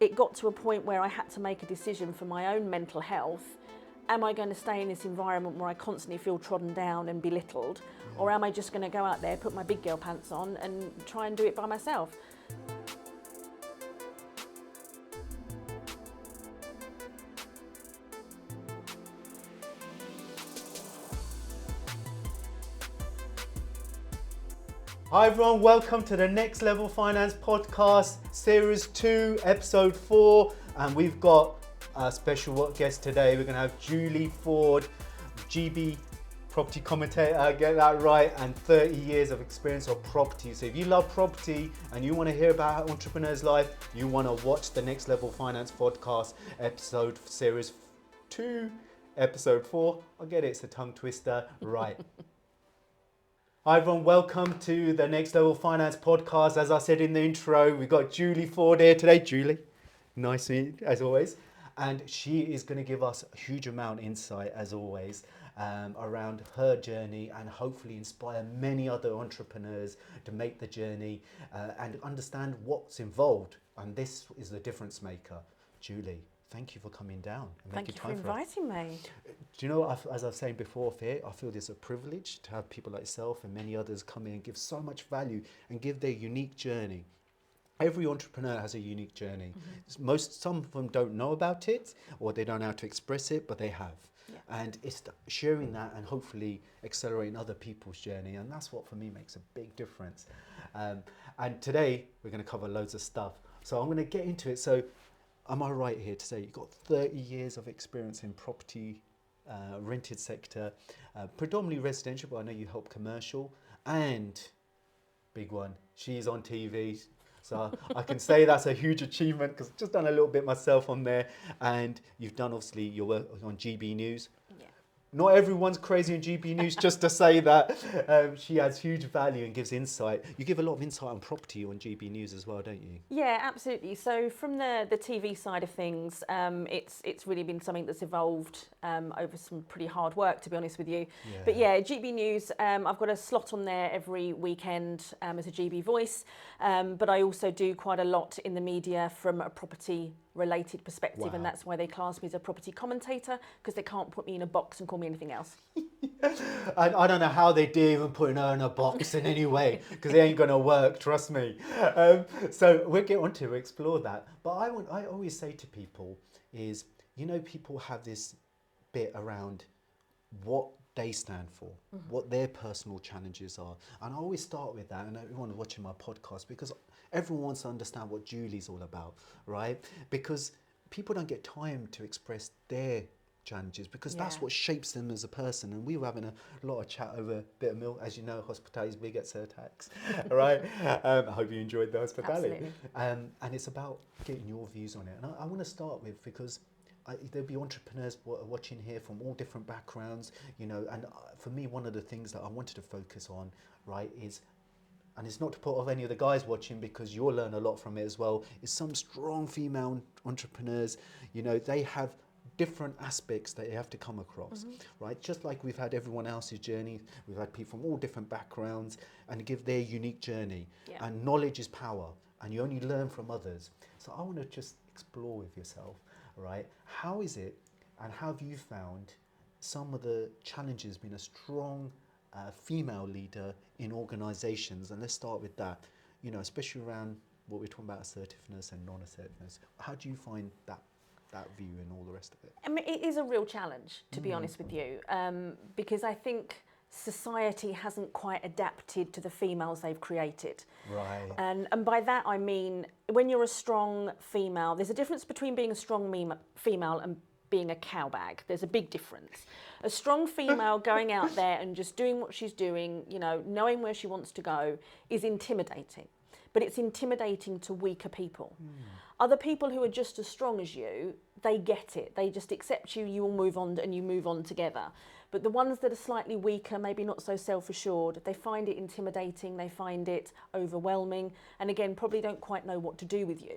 it got to a point where I had to make a decision for my own mental health. Am I going to stay in this environment where I constantly feel trodden down and belittled? Or am I just going to go out there, put my big girl pants on and try and do it by myself? Hi everyone, welcome to the Next Level Finance Podcast, Series 2, Episode 4. And we've got a special guest today. We're going to have Julie Ford, GB property commentator, get that right, and 30 years of experience of property. So if you love property and you want to hear about an entrepreneur's life, you want to watch the Next Level Finance Podcast, Series 2, Episode 4. I get it, it's a tongue twister, right. Hi everyone, welcome to the Next Level Finance Podcast. As I said in the intro, we've got Julie Ford here today. Julie, nice to meet you, as always. And she is going to give us a huge amount of insight, as always, around her journey and hopefully inspire many other entrepreneurs to make the journey and understand what's involved. And this is the difference maker. Julie, thank you for coming down. And Thank you for inviting me. Do you know, as I was saying before, Faye, I feel it's a privilege to have people like yourself and many others come in and give so much value and give their unique journey. Every entrepreneur has a unique journey. Mm-hmm. Some of them don't know about it or they don't know how to express it, but they have. Yeah. And it's sharing that and hopefully accelerating other people's journey. And that's what for me makes a big difference. And today we're going to cover loads of stuff. So I'm going to get into it. So am I right here to say you've got 30 years of experience in property, rented sector, predominantly residential, but I know you help commercial, and big one, she's on TV. So I can say that's a huge achievement because I've just done a little bit myself on there, and you've done obviously your work on GB News. Not everyone's crazy on GB News, just to say that she adds huge value and gives insight. You give a lot of insight on property on GB News as well, don't you? Yeah, absolutely. So from the TV side of things, it's really been something that's evolved over some pretty hard work, to be honest with you. Yeah. But yeah, GB News, I've got a slot on there every weekend as a GB voice, but I also do quite a lot in the media from a property related perspective. Wow. And that's why they class me as a property commentator, because they can't put me in a box and call me anything else. I don't know how they do even putting her in a box in any way, because it ain't going to work, trust me. So we'll get on to explore that. But I always say to people is, you know, people have this bit around what they stand for, what their personal challenges are. And I always start with that, and everyone watching my podcast, because everyone wants to understand what Julie's all about, right? Because people don't get time to express their challenges, because that's what shapes them as a person. And we were having a lot of chat over a bit of milk. As you know, hospitality is big at Surtax, right? I hope you enjoyed the hospitality. And it's about getting your views on it. And I want to start with, because there'll be entrepreneurs watching here from all different backgrounds, you know, and for me, one of the things that I wanted to focus on, right, is, and it's not to put off any of the guys watching because you'll learn a lot from it as well, is some strong female entrepreneurs, you know, they have different aspects that you have to come across, right? Just like we've had everyone else's journey, we've had people from all different backgrounds and give their unique journey. Yeah. And knowledge is power, and you only learn from others. So I want to just explore with yourself, right? How is it, and how have you found some of the challenges being a strong female leader in organizations? And let's start with that, you know, especially around what we're talking about, assertiveness and non-assertiveness. How do you find that view and all the rest of it? I mean, it is a real challenge, to be honest with you, because I think society hasn't quite adapted to the females they've created. Right. And by that I mean, when you're a strong female, there's a difference between being a strong female and being a cowbag. There's a big difference. A strong female going out there and just doing what she's doing, you know, knowing where she wants to go, is intimidating. But it's intimidating to weaker people. Other people who are just as strong as you, they get it. They just accept you, you all move on, and you move on together. But the ones that are slightly weaker, maybe not so self-assured, they find it intimidating, they find it overwhelming, and again, probably don't quite know what to do with you.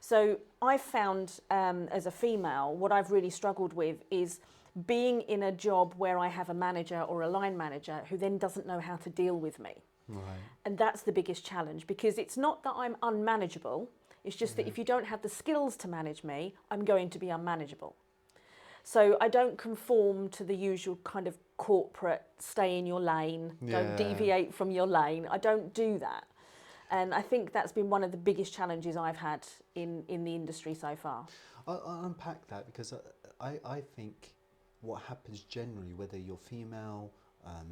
So I've found, as a female, what I've really struggled with is being in a job where I have a manager or a line manager who then doesn't know how to deal with me. Right. And that's the biggest challenge, because it's not that I'm unmanageable, It's just that if you don't have the skills to manage me, I'm going to be unmanageable. So I don't conform to the usual kind of corporate stay in your lane, don't deviate from your lane. I don't do that. And I think that's been one of the biggest challenges I've had in the industry so far. I'll unpack that, because I think what happens generally, whether you're female,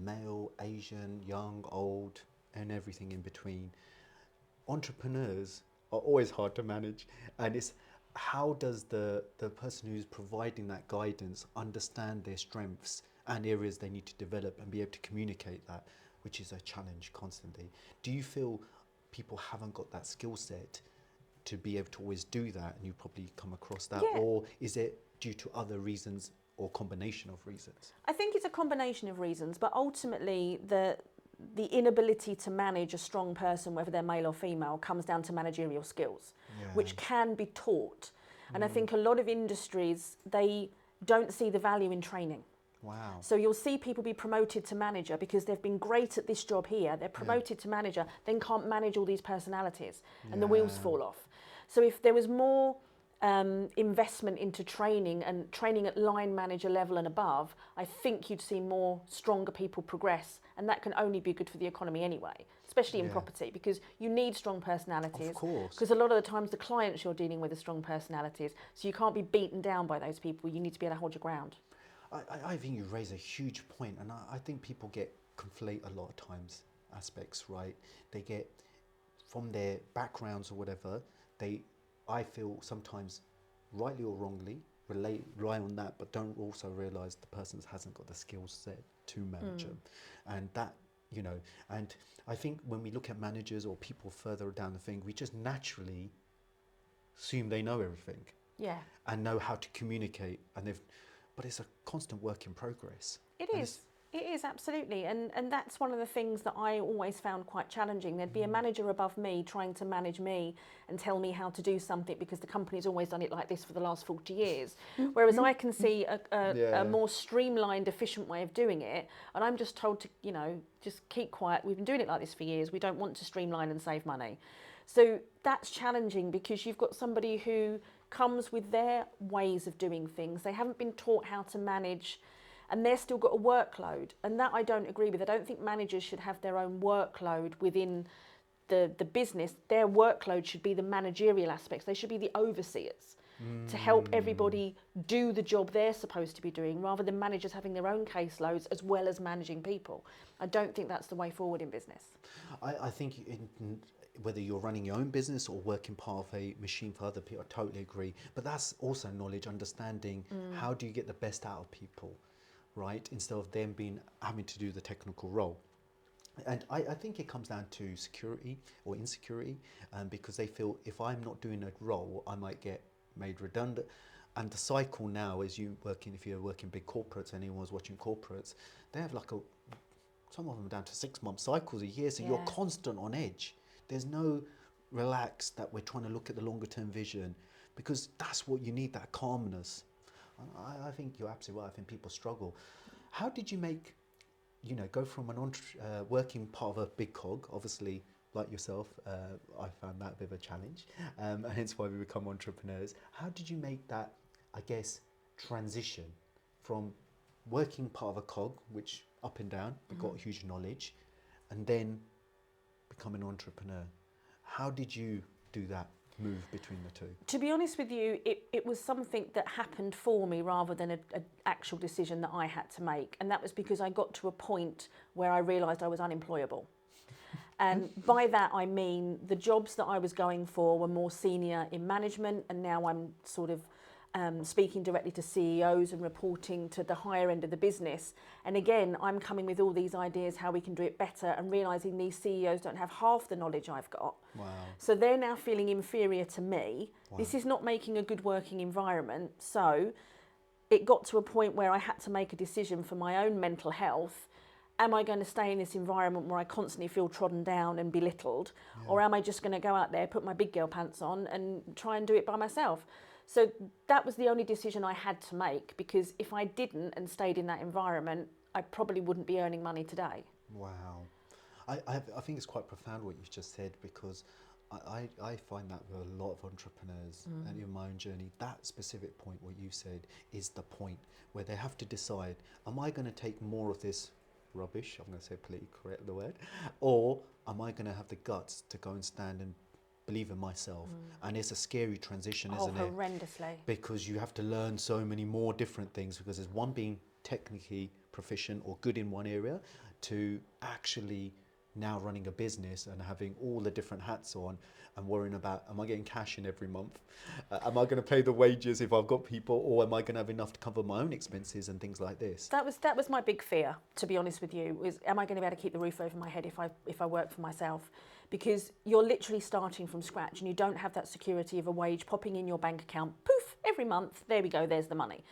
male, Asian, young, old, and everything in between, entrepreneurs are always hard to manage. And it's how does the person who's providing that guidance understand their strengths and areas they need to develop and be able to communicate that, which is a challenge constantly. Do you feel people haven't got that skill set to be able to always do that, and you probably come across that? Or is it due to other reasons or combination of reasons? I think it's a combination of reasons, but ultimately the inability to manage a strong person, whether they're male or female, comes down to managerial skills, which can be taught. And I think a lot of industries, they don't see the value in training. Wow. So you'll see people be promoted to manager because they've been great at this job here. They're promoted to manager, then can't manage all these personalities, and the wheels fall off. So if there was more investment into training, and training at line manager level and above, I think you'd see more stronger people progress, and that can only be good for the economy anyway, especially in property, because you need strong personalities. Of course. Because a lot of the times the clients you're dealing with are strong personalities, so you can't be beaten down by those people. You need to be able to hold your ground. I think you raise a huge point, and I think people conflate a lot of times aspects, right? They get, from their backgrounds or whatever, I feel sometimes, rightly or wrongly, rely on that, but don't also realise the person hasn't got the skill set to manage them. And that, and I think when we look at managers or people further down the thing, we just naturally assume they know everything. Yeah. And know how to communicate, but it's a constant work in progress. It is, absolutely. And that's one of the things that I always found quite challenging. There'd be a manager above me trying to manage me and tell me how to do something because the company's always done it like this for the last 40 years. Whereas I can see a more streamlined, efficient way of doing it. And I'm just told to, just keep quiet. We've been doing it like this for years. We don't want to streamline and save money. So that's challenging because you've got somebody who comes with their ways of doing things. They haven't been taught how to manage, and they're still got a workload. And that I don't agree with. I don't think managers should have their own workload within the business. Their workload should be the managerial aspects. They should be the overseers to help everybody do the job they're supposed to be doing, rather than managers having their own caseloads as well as managing people. I don't think that's the way forward in business. I think whether you're running your own business or working part of a machine for other people, I totally agree. But that's also knowledge, understanding how do you get the best out of people, right? Instead of them having to do the technical role. And I think it comes down to security or insecurity, because they feel if I'm not doing a role, I might get made redundant. And the cycle now is if you're working big corporates, anyone's watching corporates, they have some of them down to 6-month cycles, a year, so you're constant on edge. There's no relax that we're trying to look at the longer term vision, because that's what you need, that calmness. I think you're absolutely right. I think people struggle. How did you go from working part of a big cog, obviously like yourself, I found that a bit of a challenge, and hence why we become entrepreneurs. How did you make that, I guess, transition from working part of a cog, which up and down, but got huge knowledge, and then become an entrepreneur? How did you do that move between the two? To be honest with you, it was something that happened for me rather than an actual decision that I had to make. And that was because I got to a point where I realised I was unemployable. And by that I mean the jobs that I was going for were more senior in management, and now I'm sort of speaking directly to CEOs and reporting to the higher end of the business. And again, I'm coming with all these ideas how we can do it better, and realising these CEOs don't have half the knowledge I've got. Wow. So they're now feeling inferior to me. Wow. This is not making a good working environment. So it got to a point where I had to make a decision for my own mental health. Am I going to stay in this environment where I constantly feel trodden down and belittled? Or am I just going to go out there, put my big girl pants on and try and do it by myself? So that was the only decision I had to make, because if I didn't and stayed in that environment, I probably wouldn't be earning money today. Wow. I think it's quite profound what you've just said, because I find that with a lot of entrepreneurs and in my own journey, that specific point, what you said, is the point where they have to decide, am I going to take more of this rubbish, I'm going to say politically correct the word, or am I going to have the guts to go and stand and believe in myself? And it's a scary transition, isn't it? Horrendously. Because you have to learn so many more different things, because there's one being technically proficient or good in one area to actually now running a business and having all the different hats on and worrying about, am I getting cash in every month? Am I going to pay the wages if I've got people, or am I going to have enough to cover my own expenses and things like this? That was my big fear, to be honest with you, was am I going to be able to keep the roof over my head if I work for myself? Because you're literally starting from scratch and you don't have that security of a wage popping in your bank account, poof, every month, there we go, there's the money.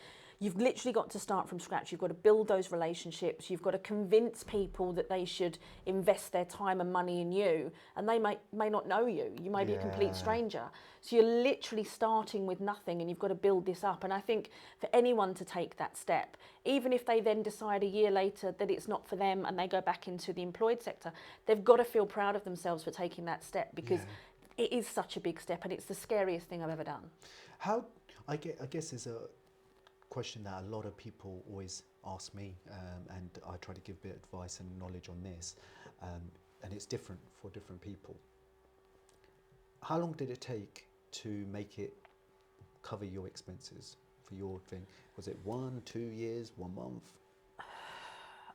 You've literally got to start from scratch. You've got to build those relationships. You've got to convince people that they should invest their time and money in you, and they may not know you. You may be a complete stranger. So you're literally starting with nothing, and you've got to build this up. And I think for anyone to take that step, even if they then decide a year later that it's not for them and they go back into the employed sector, they've got to feel proud of themselves for taking that step, because it is such a big step, and it's the scariest thing I've ever done. I guess is a question that a lot of people always ask me, and I try to give a bit of advice and knowledge on this, and it's different for different people. How long did it take to make it cover your expenses for your thing? Was it 1, 2 years, 1 month?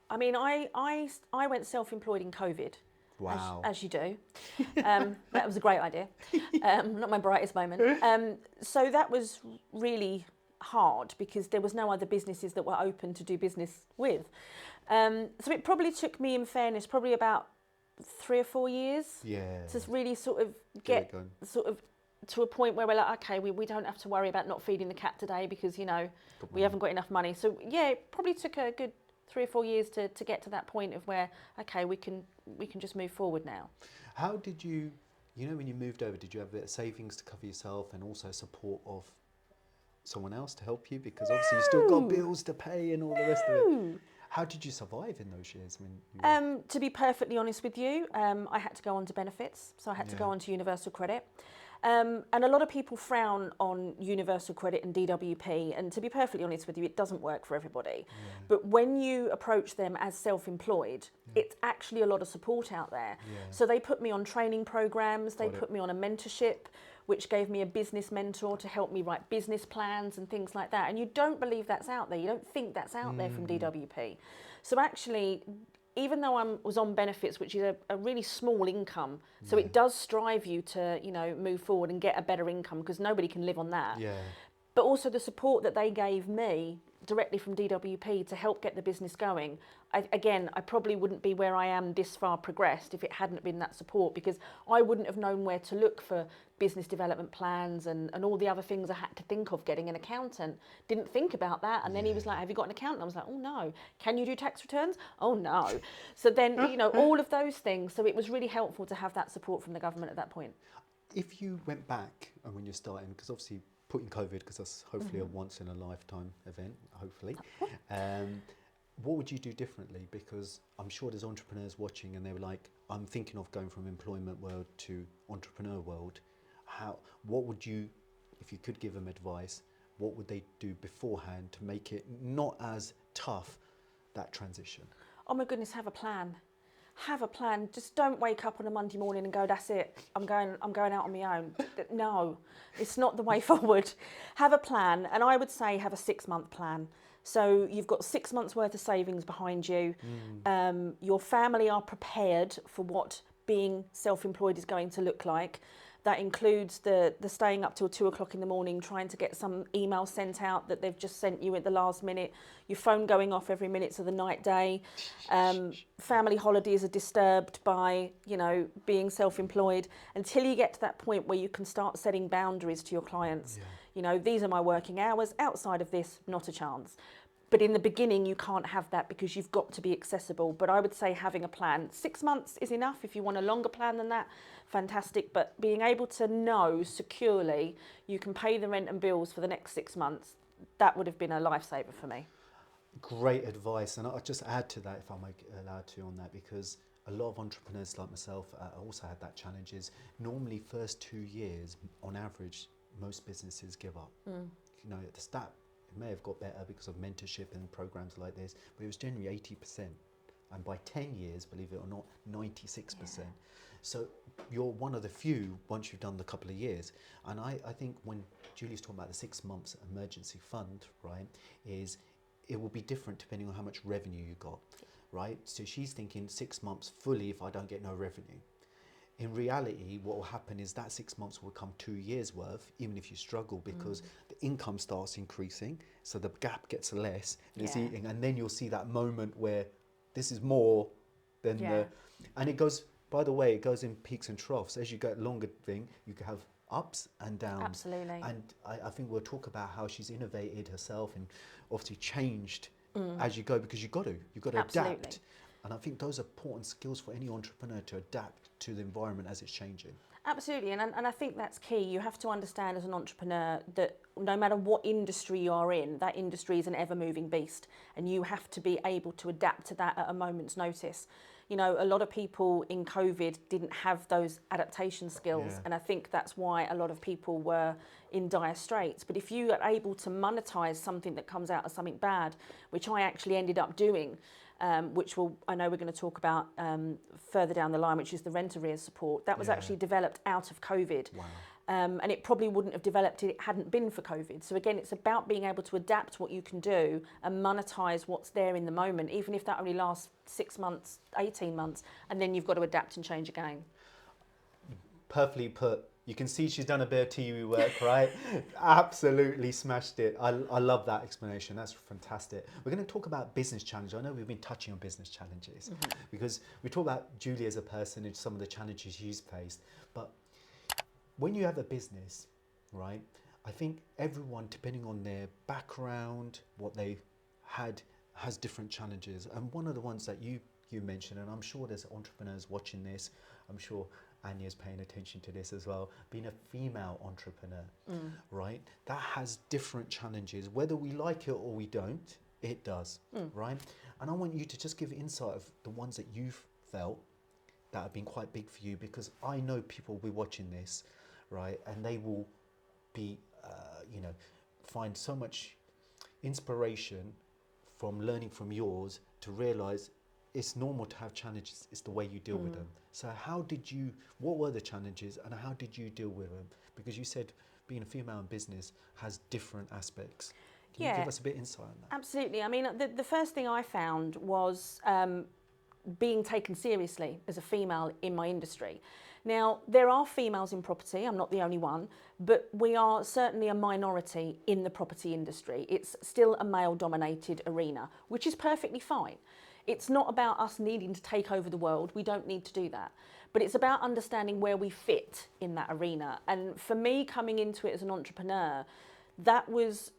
I mean, I went self-employed in COVID. Wow. As you do. That was a great idea. Not my brightest moment. So that was really hard because there was no other businesses that were open to do business with. So it probably took me, in fairness, probably about 3 or 4 years to really sort of get sort of to a point where we're like, okay, we don't have to worry about not feeding the cat today because, you know, we haven't got enough money. So yeah, it probably took a good 3 or 4 years to get to that point of where, okay, we can just move forward now. How did you know, when you moved over, did you have a bit of savings to cover yourself and also support of someone else to help you? Because obviously you still got bills to pay and all the rest of it. How did you survive in those years? To be perfectly honest with you, I had to go on to benefits. So I had to go on to universal credit. And a lot of people frown on universal credit and DWP, and to be perfectly honest with you, it doesn't work for everybody. But when you approach them as self-employed, it's actually a lot of support out there. So they put me on training programs, they put me on a mentorship, which gave me a business mentor to help me write business plans and things like that. And you don't believe that's out there, you don't think that's out there from DWP. So actually, even though I was on benefits, which is a really small income, so it does strive you to, you know, move forward and get a better income because nobody can live on that. But also the support that they gave me directly from DWP to help get the business going. I probably wouldn't be where I am this far progressed if it hadn't been that support, because I wouldn't have known where to look for business development plans and all the other things I had to think of. Getting an accountant, didn't think about that. And then he was like, have you got an accountant? I was like, oh no. Can you do tax returns? Oh no. So then, you know, all of those things. So it was really helpful to have that support from the government at that point. If you went back and when you're starting, because obviously putting COVID, because that's hopefully a once in a lifetime event, hopefully. What would you do differently? Because I'm sure there's entrepreneurs watching and they were like, I'm thinking of going from employment world to entrepreneur world. What would you, if you could give them advice, what would they do beforehand to make it not as tough, that transition? Oh my goodness, have a plan. Have a plan. Just don't wake up on a Monday morning and go, that's it, I'm going out on my own. No, it's not the way forward. Have a plan, and I would say have a 6-month plan. So you've got 6 months worth of savings behind you. Your family are prepared for what being self-employed is going to look like. That includes the staying up till 2 o'clock in the morning, trying to get some email sent out that they've just sent you at the last minute, your phone going off every minute of the night day. Family holidays are disturbed by, you know, being self-employed, until you get to that point where you can start setting boundaries to your clients. You know, these are my working hours. Outside of this, not a chance. But in the beginning, you can't have that because you've got to be accessible. But I would say having a plan. 6 months is enough. If you want a longer plan than that, fantastic. But being able to know securely you can pay the rent and bills for the next 6 months, that would have been a lifesaver for me. Great advice. And I'll just add to that, if I'm allowed to, on that, because a lot of entrepreneurs like myself also had that challenge is normally first 2 years, on average, most businesses give up. You know, the stat, it may have got better because of mentorship and programs like this, but it was generally 80%. And by 10 years, believe it or not, 96%. So you're one of the few once you've done the couple of years. And I think when Julie's talking about the 6 months emergency fund, right, is it will be different depending on how much revenue you got, right? So she's thinking 6 months fully if I don't get no revenue. In reality, what will happen is that 6 months will become 2 years worth, even if you struggle, because the income starts increasing, so the gap gets less, and it's eating, and then you'll see that moment where this is more than the, and it goes, by the way, it goes in peaks and troughs. As you get longer thing, you can have ups and downs. Absolutely. And I think we'll talk about how she's innovated herself and obviously changed as you go, because you've got to adapt. And I think those are important skills for any entrepreneur, to adapt to the environment as it's changing. Absolutely, and I think that's key. You have to understand as an entrepreneur that no matter what industry you are in, that industry is an ever-moving beast, and you have to be able to adapt to that at a moment's notice. You know, a lot of people in COVID didn't have those adaptation skills, and I think that's why a lot of people were in dire straits. But if you are able to monetize something that comes out of something bad, which I actually ended up doing, which I know we're going to talk about further down the line, which is the rent arrears support. That was actually developed out of COVID. Wow. And it probably wouldn't have developed if it hadn't been for COVID. So again, it's about being able to adapt what you can do and monetize what's there in the moment, even if that only lasts 6 months, 18 months, and then you've got to adapt and change again. Perfectly put. You can see she's done a bit of TV work, right? Absolutely smashed it. I love that explanation. That's fantastic. We're going to talk about business challenges. I know we've been touching on business challenges because we talk about Julie as a person and some of the challenges she's faced. But when you have a business, right, I think everyone, depending on their background, what they had, has different challenges. And one of the ones that you mentioned, and I'm sure there's entrepreneurs watching this, I'm sure Anya's paying attention to this as well, being a female entrepreneur, right? That has different challenges. Whether we like it or we don't, it does, right? And I want you to just give insight of the ones that you've felt that have been quite big for you, because I know people will be watching this, right? And they will be, find so much inspiration from learning from yours to realize it's normal to have challenges. It's the way you deal with them. So what were the challenges and how did you deal with them? Because you said being a female in business has different aspects. Can you give us a bit of insight on that? Absolutely. I mean, the first thing I found was being taken seriously as a female in my industry. Now, there are females in property, I'm not the only one, but we are certainly a minority in the property industry. It's still a male-dominated arena, which is perfectly fine. It's not about us needing to take over the world. We don't need to do that. But it's about understanding where we fit in that arena. And for me, coming into it as an entrepreneur, that was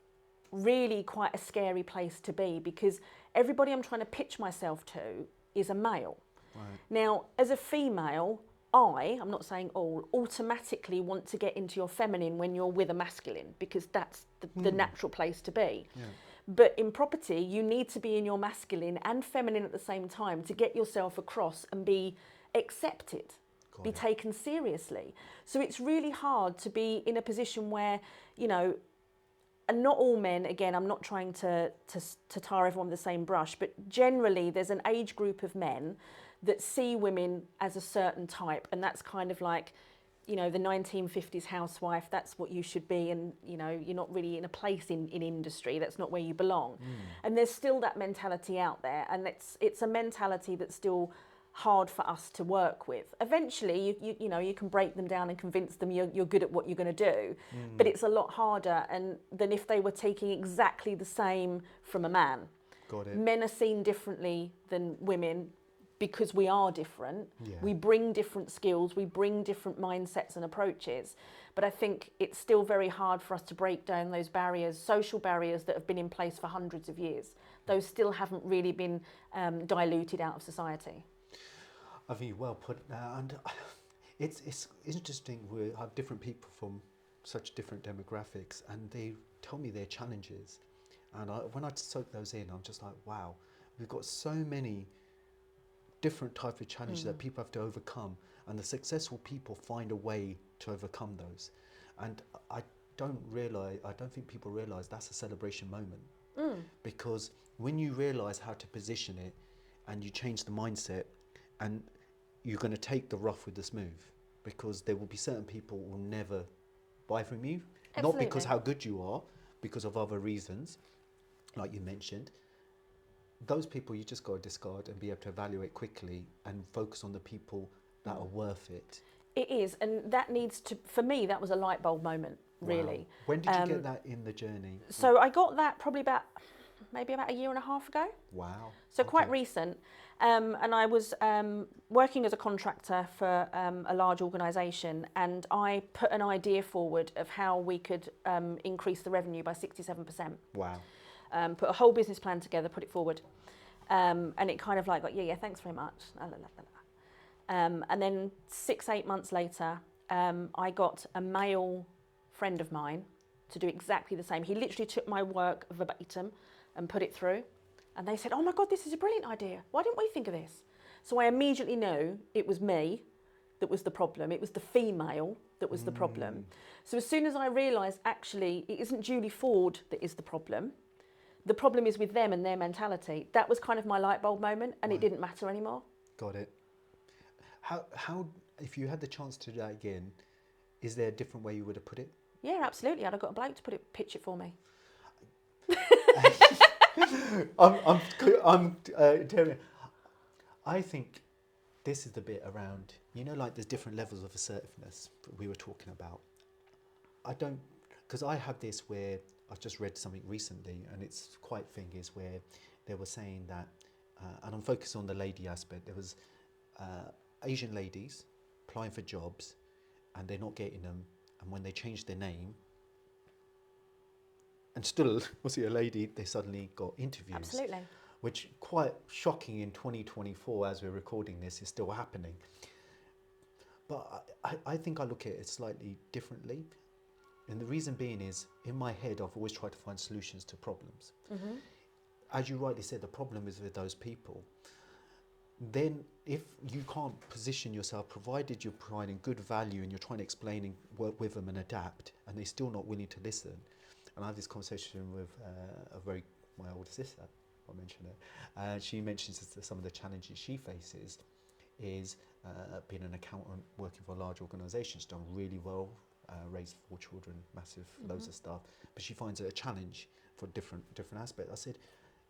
really quite a scary place to be, because everybody I'm trying to pitch myself to is a male. Right. Now, as a female, I'm not saying all, automatically want to get into your feminine when you're with a masculine, because that's the natural place to be. Yeah. But in property, you need to be in your masculine and feminine at the same time to get yourself across and be accepted, be taken seriously. So it's really hard to be in a position where, and not all men, again, I'm not trying to tar everyone with the same brush, but generally there's an age group of men that see women as a certain type, and that's kind of like, the 1950s housewife, that's what you should be, and you're not really in a place in industry, that's not where you belong. And there's still that mentality out there, and it's a mentality that's still hard for us to work with. Eventually, you can break them down and convince them you're good at what you're going to do, but it's a lot harder than if they were taking exactly the same from a man. Got it. Men are seen differently than women, because we are different. We bring different skills, we bring different mindsets and approaches. But I think it's still very hard for us to break down those barriers, social barriers that have been in place for hundreds of years. Those still haven't really been diluted out of society. I think well put. And it's interesting, we have different people from such different demographics, and they tell me their challenges. And when I soak those in, I'm just like, wow, we've got so many different type of challenges that people have to overcome, and the successful people find a way to overcome those. And I don't think people realize that's a celebration moment, because when you realize how to position it and you change the mindset, and you're going to take the rough with the smooth, because there will be certain people who will never buy from you. Absolutely. Not because how good you are, because of other reasons, like you mentioned. Those people you just got to discard and be able to evaluate quickly and focus on the people that are worth it. It is, and that needs to, for me, that was a light bulb moment, really. Wow. When did you get that in the journey? So I got that probably maybe about a year and a half ago. Wow. So quite recent. And I was working as a contractor for a large organisation, and I put an idea forward of how we could increase the revenue by 67%. Wow. Put a whole business plan together, put it forward. And it kind of like, yeah, thanks very much. And then 6-8 months later, I got a male friend of mine to do exactly the same. He literally took my work verbatim and put it through. And they said, oh my God, this is a brilliant idea. Why didn't we think of this? So I immediately knew it was me that was the problem. It was the female that was the problem. So as soon as I realised, actually, it isn't Julie Ford that is the problem is with them and their mentality. That was kind of my light bulb moment, and it didn't matter anymore. Got it. How, if you had the chance to do that again, is there a different way you would have put it? Yeah, absolutely. I'd have got a bloke to pitch it for me. I'm telling you, I think this is the bit around, like there's different levels of assertiveness we were talking about. Because I have this where I've just read something recently, and it's quite is where they were saying that, and I'm focused on the lady aspect, there was Asian ladies applying for jobs and they're not getting them, and when they change their name, and still was it a lady, they suddenly got interviews. Absolutely. Which quite shocking in 2024 as we're recording this is still happening. But I think I look at it slightly differently. And the reason being is, in my head, I've always tried to find solutions to problems. Mm-hmm. As you rightly said, the problem is with those people. Then if you can't position yourself, provided you're providing good value and you're trying to explain and work with them and adapt, and they're still not willing to listen. And I had this conversation with my older sister, I'll mention her. She mentions some of the challenges she faces is being an accountant, working for a large organisation. She's done really well, raised 4 children, massive, loads of stuff. But she finds it a challenge for different aspects. I said,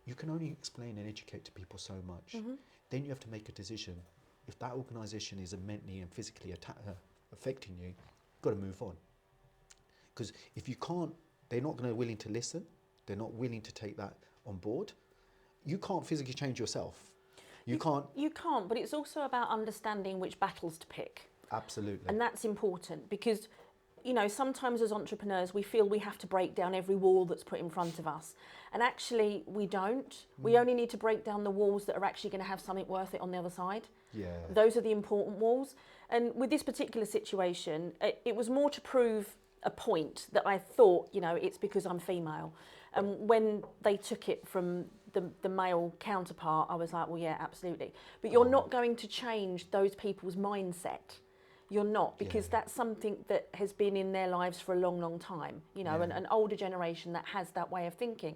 you can only explain and educate to people so much. Mm-hmm. Then you have to make a decision. If that organisation is mentally and physically affecting you, you've got to move on. Because if you can't, they're not going to be willing to listen. They're not willing to take that on board. You can't physically change yourself. You can't, but it's also about understanding which battles to pick. Absolutely. And that's important because, sometimes as entrepreneurs, we feel we have to break down every wall that's put in front of us. And actually, we don't. We only need to break down the walls that are actually going to have something worth it on the other side. Yeah. Those are the important walls. And with this particular situation, it was more to prove a point that I thought, it's because I'm female. And when they took it from the male counterpart, I was like, well, yeah, absolutely. But you're not going to change those people's mindset. You're not, because that's something that has been in their lives for a long, long time, an older generation that has that way of thinking.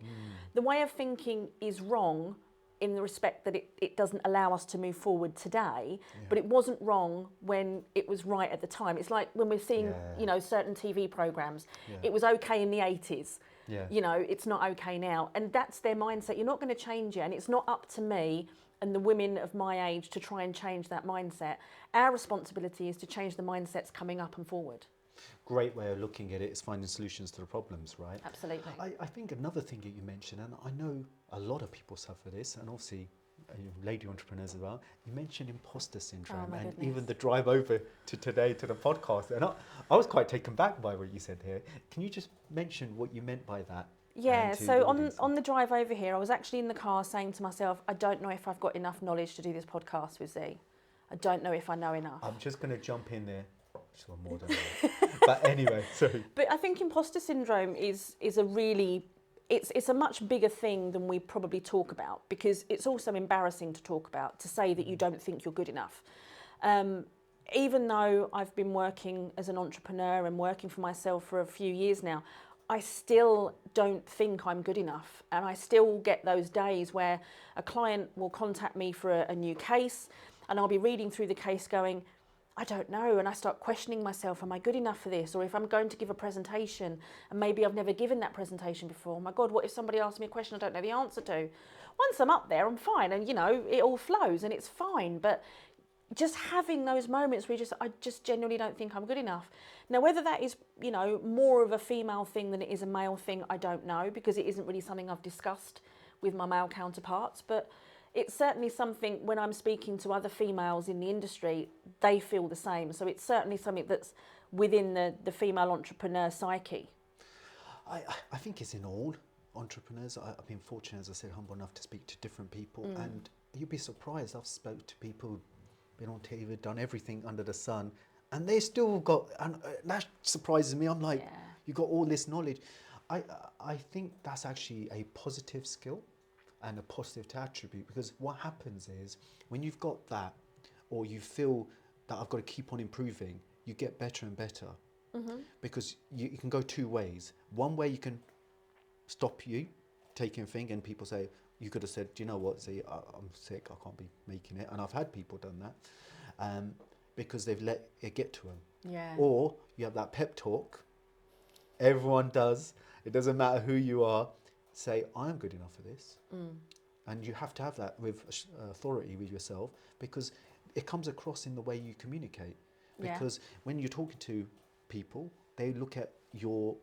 The way of thinking is wrong in the respect that it doesn't allow us to move forward today, but it wasn't wrong when it was right at the time. It's like when we're seeing, certain TV programs, it was okay in the 80s. Yeah. It's not okay now. And that's their mindset. You're not going to change it. And it's not up to me and the women of my age to try and change that mindset. Our responsibility is to change the mindsets coming up and forward. Great way of looking at it is finding solutions to the problems, right? Absolutely. I think another thing that you mentioned, and I know a lot of people suffer this, and obviously lady entrepreneurs as well, you mentioned imposter syndrome and even the drive over to today to the podcast. And I was quite taken back by what you said here. Can you just mention what you meant by that? Yeah, so on the drive over here, I was actually in the car saying to myself, I don't know if I've got enough knowledge to do this podcast with Z. I don't know if I know enough. I'm just going to jump in there. Sure, more than that. But anyway, sorry. But I think imposter syndrome is a really it's a much bigger thing than we probably talk about, because it's also embarrassing to talk about, to say that you don't think you're good enough. Even though I've been working as an entrepreneur and working for myself for a few years now, I still don't think I'm good enough. And I still get those days where a client will contact me for a new case, and I'll be reading through the case going, I don't know, and I start questioning myself, am I good enough for this? Or if I'm going to give a presentation and maybe I've never given that presentation before, oh my God, what if somebody asks me a question I don't know the answer to? Once I'm up there, I'm fine, and it all flows and it's fine. But just having those moments where I just genuinely don't think I'm good enough. Now, whether that is, more of a female thing than it is a male thing, I don't know, because it isn't really something I've discussed with my male counterparts. But it's certainly something, when I'm speaking to other females in the industry, they feel the same. So it's certainly something that's within the female entrepreneur psyche. I think it's in all entrepreneurs. I've been fortunate, as I said, humble enough to speak to different people, and you'd be surprised. I've spoke to people, been on TV, done everything under the sun, and they still got, and that surprises me. I'm like, you got all this knowledge. I think that's actually a positive skill and a positive attribute, because what happens is when you've got that, or you feel that I've got to keep on improving, you get better and better. Because you can go two ways. One way, you can stop you taking a thing, and people say, you could have said, do you know what, see, I'm sick, I can't be making it. And I've had people done that because they've let it get to them. Yeah. Or you have that pep talk, everyone does, it doesn't matter who you are, say, I'm good enough for this. And you have to have that with authority with yourself, because it comes across in the way you communicate. Because when you're talking to people, they look at your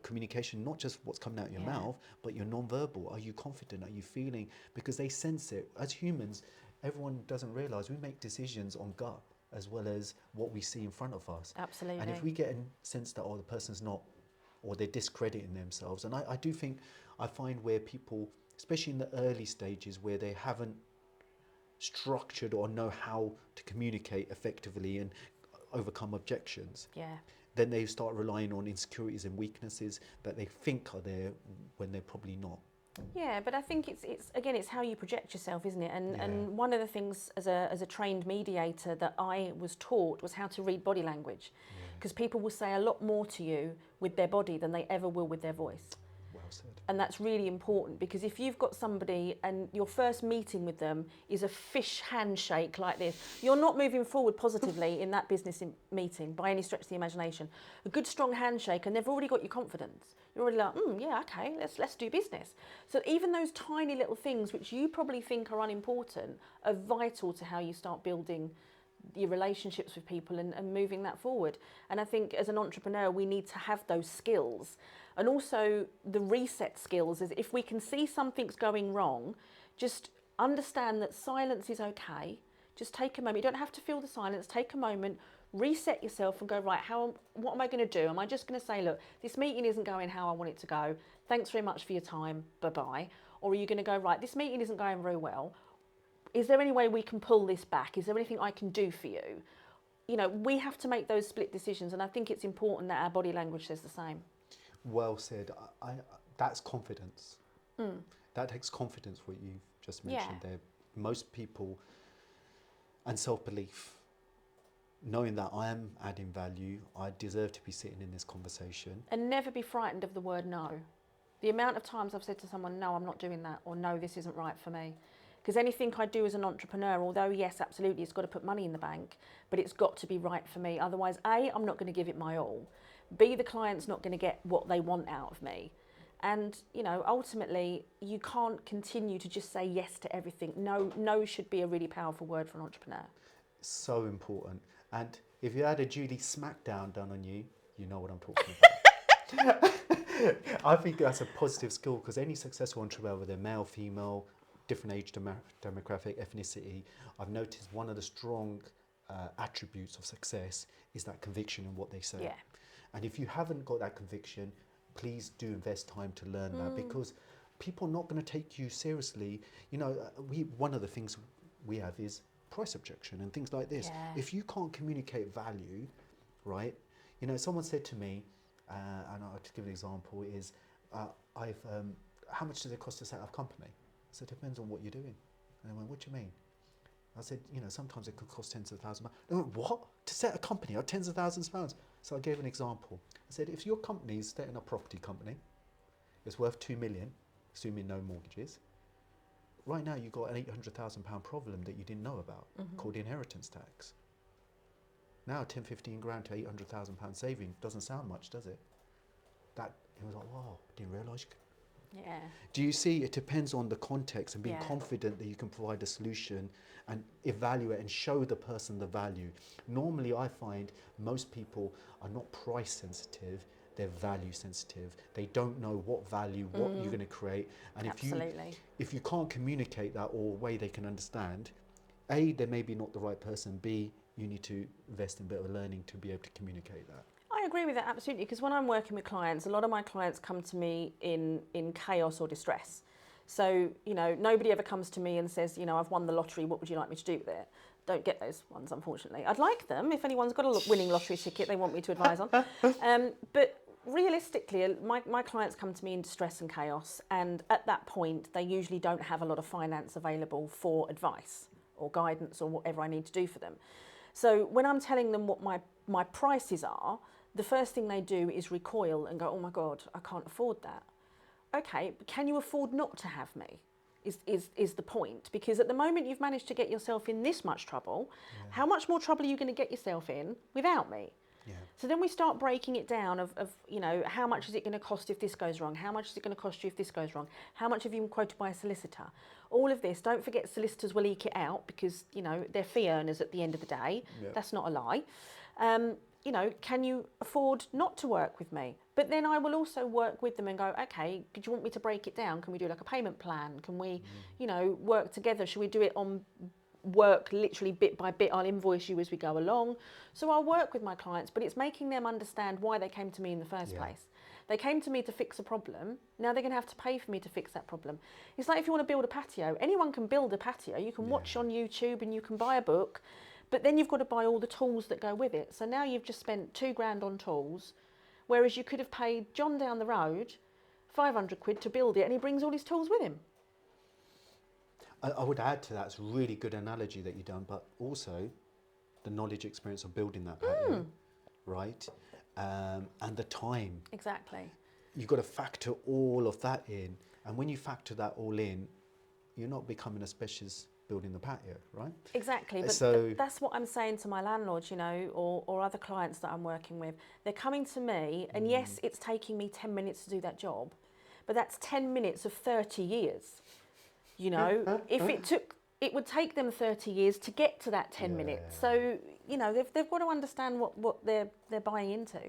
communication, not just what's coming out of your mouth, but your non-verbal. Are you confident? Are you feeling? Because they sense it. As humans, everyone doesn't realise we make decisions on gut as well as what we see in front of us. Absolutely. And if we get a sense that, the person's not, or they're discrediting themselves, and I do think, I find where people, especially in the early stages where they haven't structured or know how to communicate effectively and overcome objections, then they start relying on insecurities and weaknesses that they think are there when they're probably not. Yeah, but I think it's how you project yourself, isn't it? And one of the things as a trained mediator that I was taught was how to read body language, because people will say a lot more to you with their body than they ever will with their voice. Well said. And that's really important, because if you've got somebody and your first meeting with them is a fish handshake like this, you're not moving forward positively in that business meeting by any stretch of the imagination. A good strong handshake, and they've already got your confidence. You're already like, yeah, okay, let's do business. So even those tiny little things which you probably think are unimportant are vital to how you start building your relationships with people and moving that forward. And I think as an entrepreneur, we need to have those skills. And also the reset skills is, if we can see something's going wrong, just understand that silence is okay. Just take a moment. You don't have to feel the silence. Take a moment, reset yourself and go, right, what am I going to do? Am I just going to say, look, this meeting isn't going how I want it to go. Thanks very much for your time. Bye-bye. Or are you going to go, right, this meeting isn't going very well. Is there any way we can pull this back? Is there anything I can do for you? We have to make those split decisions. And I think it's important that our body language says the same. Well said. That's confidence. That takes confidence, what you've just mentioned there. Most people, and self-belief, knowing that I am adding value, I deserve to be sitting in this conversation. And never be frightened of the word no. The amount of times I've said to someone, no, I'm not doing that, or no, this isn't right for me. Because anything I do as an entrepreneur, although yes, absolutely, it's got to put money in the bank, but it's got to be right for me. Otherwise, A, I'm not going to give it my all. B, the client's not going to get what they want out of me. And, ultimately, you can't continue to just say yes to everything. No should be a really powerful word for an entrepreneur. So important. And if you had a Julie smackdown done on you, you know what I'm talking about. I think that's a positive skill, because any successful entrepreneur, whether male, female, different age demographic, ethnicity, I've noticed one of the strong attributes of success is that conviction in what they say. Yeah. And if you haven't got that conviction, please do invest time to learn that, because people are not going to take you seriously. One of the things we have is price objection and things like this. Yeah. If you can't communicate value, right? Someone said to me, and I'll just give an example, is how much does it cost to set up a company? I said, it depends on what you're doing. And they went, what do you mean? I said, sometimes it could cost tens of thousands of pounds. They went, what? To set a company up, tens of thousands of pounds? So I gave an example. I said, if your company is setting a property company, it's worth 2 million, assuming no mortgages. Right now you've got an £800,000 problem that you didn't know about, called inheritance tax. Now 10, 15 grand to £800,000 saving doesn't sound much, does it? It was like, wow, didn't realise you could. Yeah. Do you see, it depends on the context and being Yeah. confident that you can provide a solution and evaluate and show the person the value. Normally I find most people are not price sensitive, they're value sensitive. They don't know what value, what you're going to create. And Absolutely. if you can't communicate that or a way they can understand, A, they may be not the right person, B, you need to invest in a bit of learning to be able to communicate that. I agree with that absolutely, because when I'm working with clients, a lot of my clients come to me in chaos or distress. So, nobody ever comes to me and says, I've won the lottery, what would you like me to do with it? Don't get those ones, unfortunately. I'd like them. If anyone's got a winning lottery ticket they want me to advise on. But realistically, my clients come to me in distress and chaos, and at that point, they usually don't have a lot of finance available for advice or guidance or whatever I need to do for them. So when I'm telling them what my prices are, the first thing they do is recoil and go, oh my God, I can't afford that. Okay, but can you afford not to have me? Is the point. Because at the moment you've managed to get yourself in this much trouble, how much more trouble are you going to get yourself in without me? Yeah. So then we start breaking it down of how much is it going to cost if this goes wrong? How much is it going to cost you if this goes wrong? How much have you been quoted by a solicitor? All of this, don't forget solicitors will eke it out because, they're fee earners at the end of the day. Yep. That's not a lie. Can you afford not to work with me? But then I will also work with them and go, okay, do you want me to break it down? Can we do like a payment plan? Can we, work together? Should we do it on work literally bit by bit? I'll invoice you as we go along. So I'll work with my clients, but it's making them understand why they came to me in the first place. They came to me to fix a problem. Now they're going to have to pay for me to fix that problem. It's like if you want to build a patio, anyone can build a patio. You can watch on YouTube and you can buy a book, but then you've got to buy all the tools that go with it. So now you've just spent £2,000 on tools, whereas you could have paid John down the road 500 quid to build it, and he brings all his tools with him. I would add to that, it's a really good analogy that you've done, but also the knowledge experience of building that patio, right? And the time. Exactly. You've got to factor all of that in. And when you factor that all in, you're not becoming a specialist building the patio, right? Exactly, but that's what I'm saying to my landlords, or other clients that I'm working with. They're coming to me, and yes, it's taking me 10 minutes to do that job, but that's 10 minutes of 30 years. It would take them 30 years to get to that 10 minutes. So, they've got to understand what they're buying into.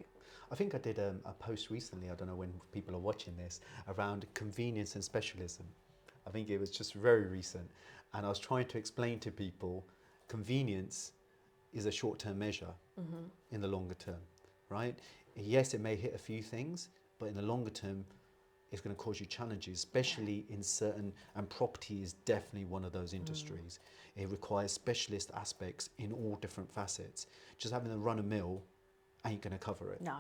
I think I did a post recently, I don't know when people are watching this, around convenience and specialism. I think it was just very recent. And I was trying to explain to people, convenience is a short-term measure in the longer term, right? Yes, it may hit a few things, but in the longer term, it's going to cause you challenges, especially in certain, and property is definitely one of those industries. It requires specialist aspects in all different facets. Just having a run-of-mill ain't going to cover it. No.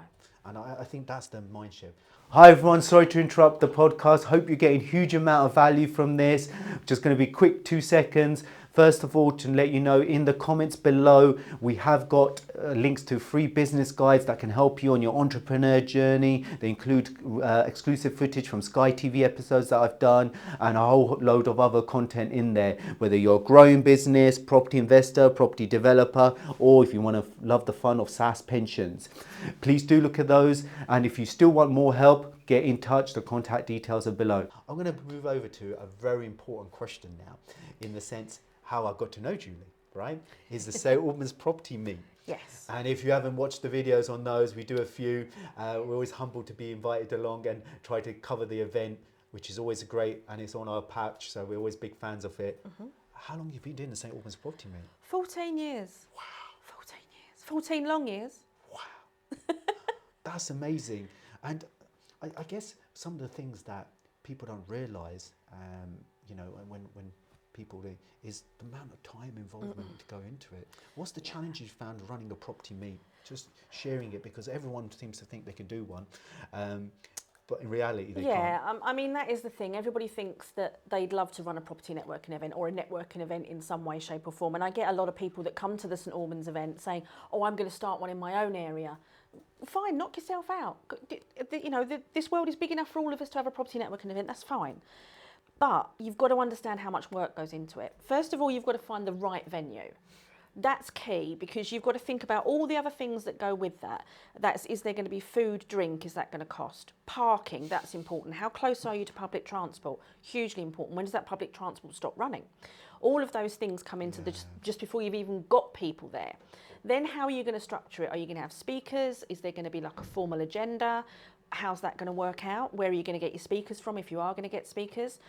And I think that's the mind shift. Hi everyone, sorry to interrupt the podcast. Hope you're getting a huge amount of value from this. Just going to be quick, 2 seconds. First of all, to let you know, in the comments below, we have got links to free business guides that can help you on your entrepreneur journey. They include exclusive footage from Sky TV episodes that I've done and a whole load of other content in there. Whether you're a growing business, property investor, property developer, or if you want to love the fun of SaaS pensions. Please do look at those. And if you still want more help, get in touch. The contact details are below. I'm going to move over to a very important question now, in the sense how I got to know Julie, right? Is the St. Albans property meet. Yes. And if you haven't watched the videos on those, we do a few. We're always humbled to be invited along and try to cover the event, which is always great, and it's on our patch, so we're always big fans of it. How long have you been doing the St. Albans property meet? 14 years. Wow. 14 years. 14 long years. Wow. That's amazing. And I guess some of the things that people don't realise, when people is the amount of time involvement to go into it. What's the challenge you found running a property meet? Just sharing it, because everyone seems to think they can do one. but in reality they can't. Yeah, I mean, that is the thing. Everybody thinks that they'd love to run a property networking event or a networking event in some way, shape or form. And I get a lot of people that come to the St Albans event saying, oh, I'm going to start one in my own area. Fine, knock yourself out. You know, this world is big enough for all of us to have a property networking event, that's fine. But you've got to understand how much work goes into it. First of all, you've got to find the right venue. That's key, because you've got to think about all the other things that go with that. Is there going to be food, drink? Is that going to cost? Parking, that's important. How close are you to public transport? Hugely important. When does that public transport stop running? All of those things come into just before you've even got people there. Then how are you going to structure it? Are you going to have speakers? Is there going to be like a formal agenda? How's that going to work out? Where are you going to get your speakers from if you are going to get speakers?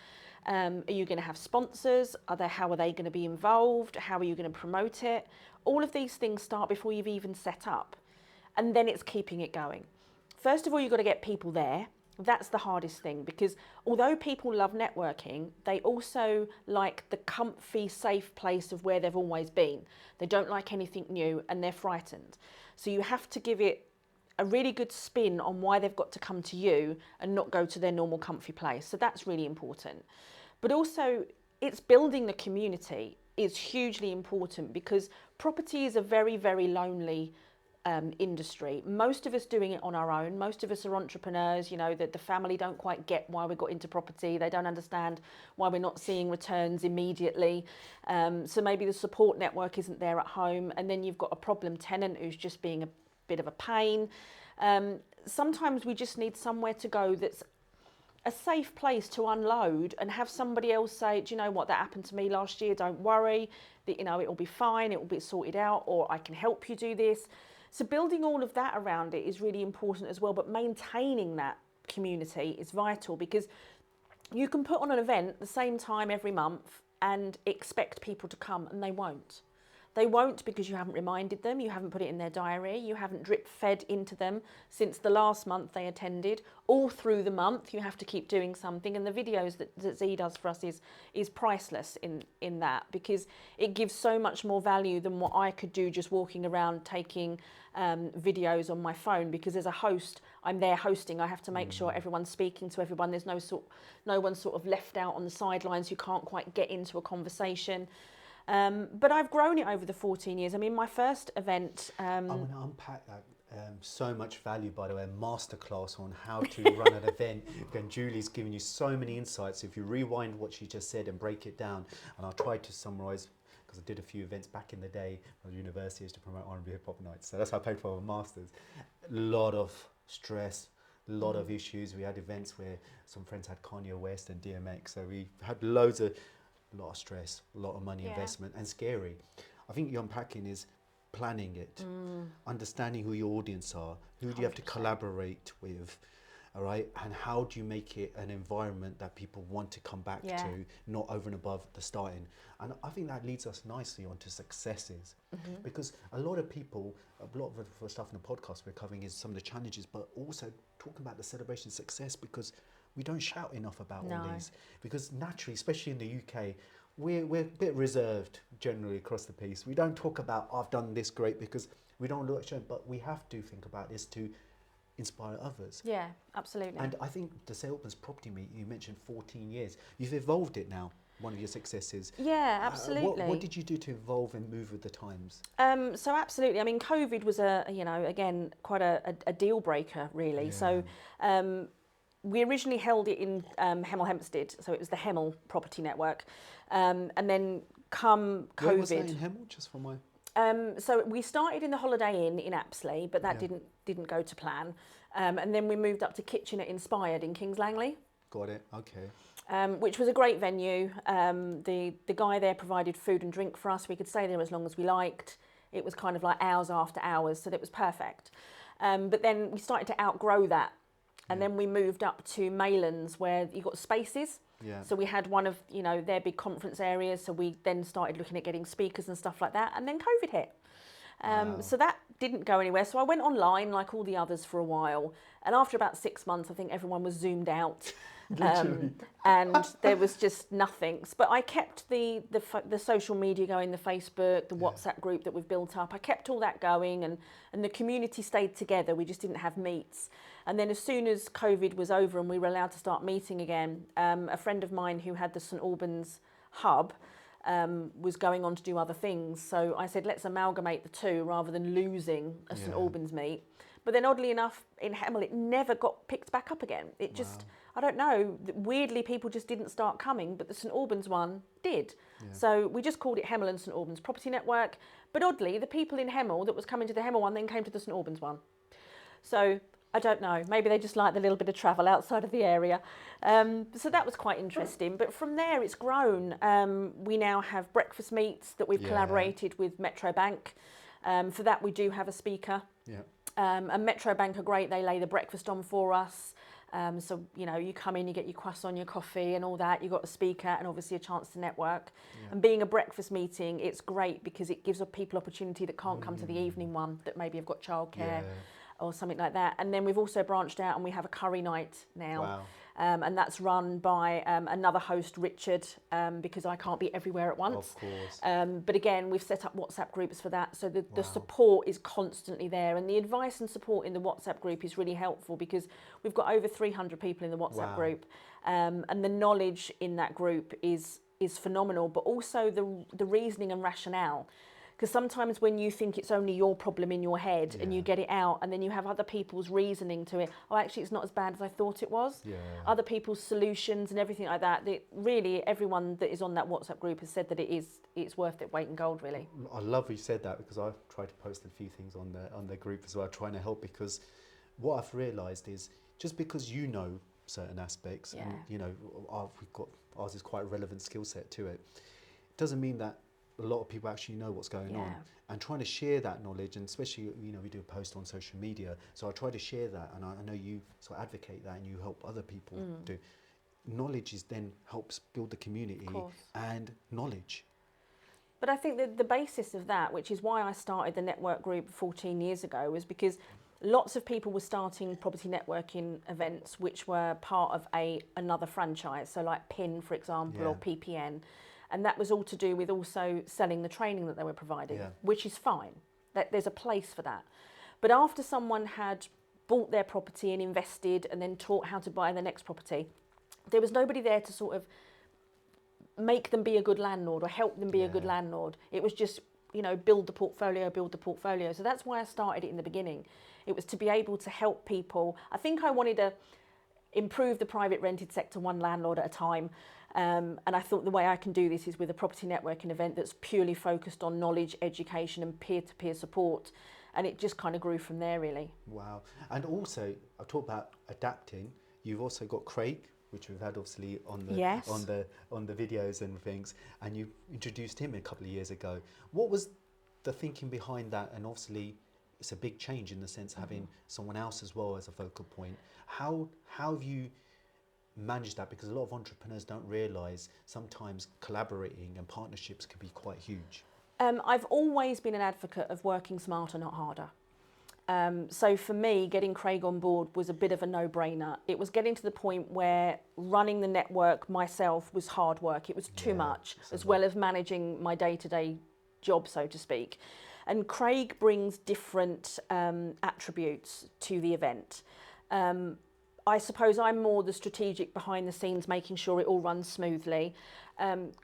Are you going to have sponsors? How are they going to be involved? How are you going to promote it? All of these things start before you've even set up. And then it's keeping it going. First of all, you've got to get people there. That's the hardest thing, because although people love networking, they also like the comfy, safe place of where they've always been. They don't like anything new and they're frightened. So you have to give it a really good spin on why they've got to come to you and not go to their normal comfy place. So that's really important. But also, it's building the community is hugely important, because property is a very, very lonely industry. Most of us doing it on our own. Most of us are entrepreneurs, you know, that the family don't quite get why we got into property. They don't understand why we're not seeing returns immediately. So maybe the support network isn't there at home. And then you've got a problem tenant who's just being a bit of a pain. Sometimes we just need somewhere to go that's a safe place to unload and have somebody else say, do you know what, that happened to me last year, don't worry, that, you know, it will be fine, it will be sorted out, or I can help you do this. So building all of that around it is really important as well, but maintaining that community is vital, because you can put on an event at the same time every month and expect people to come, and they won't. They won't, because you haven't reminded them, you haven't put it in their diary, you haven't drip fed into them since the last month they attended. All through the month you have to keep doing something, and the videos that Z does for us is priceless in that, because it gives so much more value than what I could do just walking around taking videos on my phone, because as a host, I'm there hosting, I have to make sure everyone's speaking to everyone, there's no one sort of left out on the sidelines who can't quite get into a conversation. But I've grown it over the 14 years. I mean, my first event... I'm going to unpack that. So much value, by the way, a masterclass on how to run an event. And Julie's given you so many insights. If you rewind what she just said and break it down, and I'll try to summarise, because I did a few events back in the day at university to promote R&B hip hop nights. So that's how I paid for my masters. A lot of stress, a lot of issues. We had events where some friends had Kanye West and DMX. So we had a lot of stress, a lot of money investment, and scary. I think the unpacking is planning it, understanding who your audience are, who do you have to collaborate with, all right, and how do you make it an environment that people want to come back to, not over and above the starting. And I think that leads us nicely onto successes, because a lot of the stuff in the podcast we're covering is some of the challenges, but also talking about the celebration of success, because we don't shout enough about all these, because naturally, especially in the UK, we're a bit reserved generally across the piece. We don't talk about, I've done this great, because we don't look at it, but we have to think about this to inspire others. Yeah, absolutely. And I think the St Albans property meet, you mentioned 14 years. You've evolved it now, one of your successes. Yeah, absolutely. What did you do to evolve and move with the times? So absolutely. I mean, COVID was again, quite a deal breaker, really. Yeah. So we originally held it in Hemel Hempstead, so it was the Hemel Property Network, and then come COVID. Where was that in Hemel, just for my... So we started in the Holiday Inn in Apsley, but that didn't go to plan, and then we moved up to Kitchener Inspired in Kings Langley. Got it. Okay. Which was a great venue. The guy there provided food and drink for us. We could stay there as long as we liked. It was kind of like hours after hours, so that was perfect. But then we started to outgrow that. And then we moved up to Maylands, where you got spaces. Yeah. So we had one of their big conference areas. So we then started looking at getting speakers and stuff like that. And then COVID hit. So that didn't go anywhere. So I went online like all the others for a while. And after about 6 months, I think everyone was zoomed out. And there was just nothing. But I kept the social media going, the Facebook, the WhatsApp group that we've built up. I kept all that going, and the community stayed together. We just didn't have meets. And then as soon as COVID was over and we were allowed to start meeting again, a friend of mine who had the St Albans hub was going on to do other things. So I said, let's amalgamate the two rather than losing a St Albans meet. But then oddly enough, in Hemel, it never got picked back up again. It just, I don't know, weirdly people just didn't start coming, but the St Albans one did. Yeah. So we just called it Hemel and St Albans Property Network. But oddly, the people in Hemel that was coming to the Hemel one then came to the St Albans one. So I don't know, maybe they just like the little bit of travel outside of the area. So that was quite interesting. But from there it's grown. We now have breakfast meets that we've collaborated with Metro Bank. For that we do have a speaker. Yeah. And Metro Bank are great, they lay the breakfast on for us. So, you know, you come in, you get your croissant, your coffee and all that, you've got a speaker and obviously a chance to network. Yeah. And being a breakfast meeting, it's great because it gives people opportunity that can't come to the evening one, that maybe have got childcare or something like that. And then we've also branched out and we have a curry night now. Wow. And that's run by another host, Richard, because I can't be everywhere at once. Of course. But again, we've set up WhatsApp groups for that. So the support is constantly there. And the advice and support in the WhatsApp group is really helpful because we've got over 300 people in the WhatsApp group. And the knowledge in that group is phenomenal, but also the reasoning and rationale. Because sometimes when you think it's only your problem in your head and you get it out and then you have other people's reasoning to it, oh, actually it's not as bad as I thought it was. Yeah. Other people's solutions and everything like that. Really, everyone that is on that WhatsApp group has said that it's worth its weight in gold, really. I love you said that because I've tried to post a few things on the group as well, trying to help, because what I've realised is just because you know certain aspects and, you know, ours is quite a relevant skill set to it, doesn't mean that a lot of people actually know what's going on, and trying to share that knowledge, and especially, you know, we do a post on social media, so I try to share that, and I know you sort of advocate that and you help other people do. Knowledge is then helps build the community and knowledge. But I think that the basis of that, which is why I started the network group 14 years ago, was because lots of people were starting property networking events which were part of another franchise, so like PIN, for example, or PPN. And that was all to do with also selling the training that they were providing, which is fine. There's a place for that. But after someone had bought their property and invested and then taught how to buy the next property, there was nobody there to sort of make them be a good landlord or help them be a good landlord. It was just, you know, build the portfolio. So that's why I started it in the beginning. It was to be able to help people. I think I wanted to improve the private rented sector one landlord at a time. And I thought the way I can do this is with a property networking event that's purely focused on knowledge, education and peer-to-peer support. And it just kind of grew from there, really. Wow. And also, I talked about adapting. You've also got Craig, which we've had obviously on the videos and things, and you introduced him a couple of years ago. What was the thinking behind that? And obviously, it's a big change in the sense having someone else as well as a focal point. How have you manage that, because a lot of entrepreneurs don't realise sometimes collaborating and partnerships can be quite huge? I've always been an advocate of working smarter, not harder. So for me, getting Craig on board was a bit of a no-brainer. It was getting to the point where running the network myself was hard work. It was too much, as well as managing my day-to-day job, so to speak. And Craig brings different attributes to the event. I suppose I'm more the strategic behind the scenes, making sure it all runs smoothly.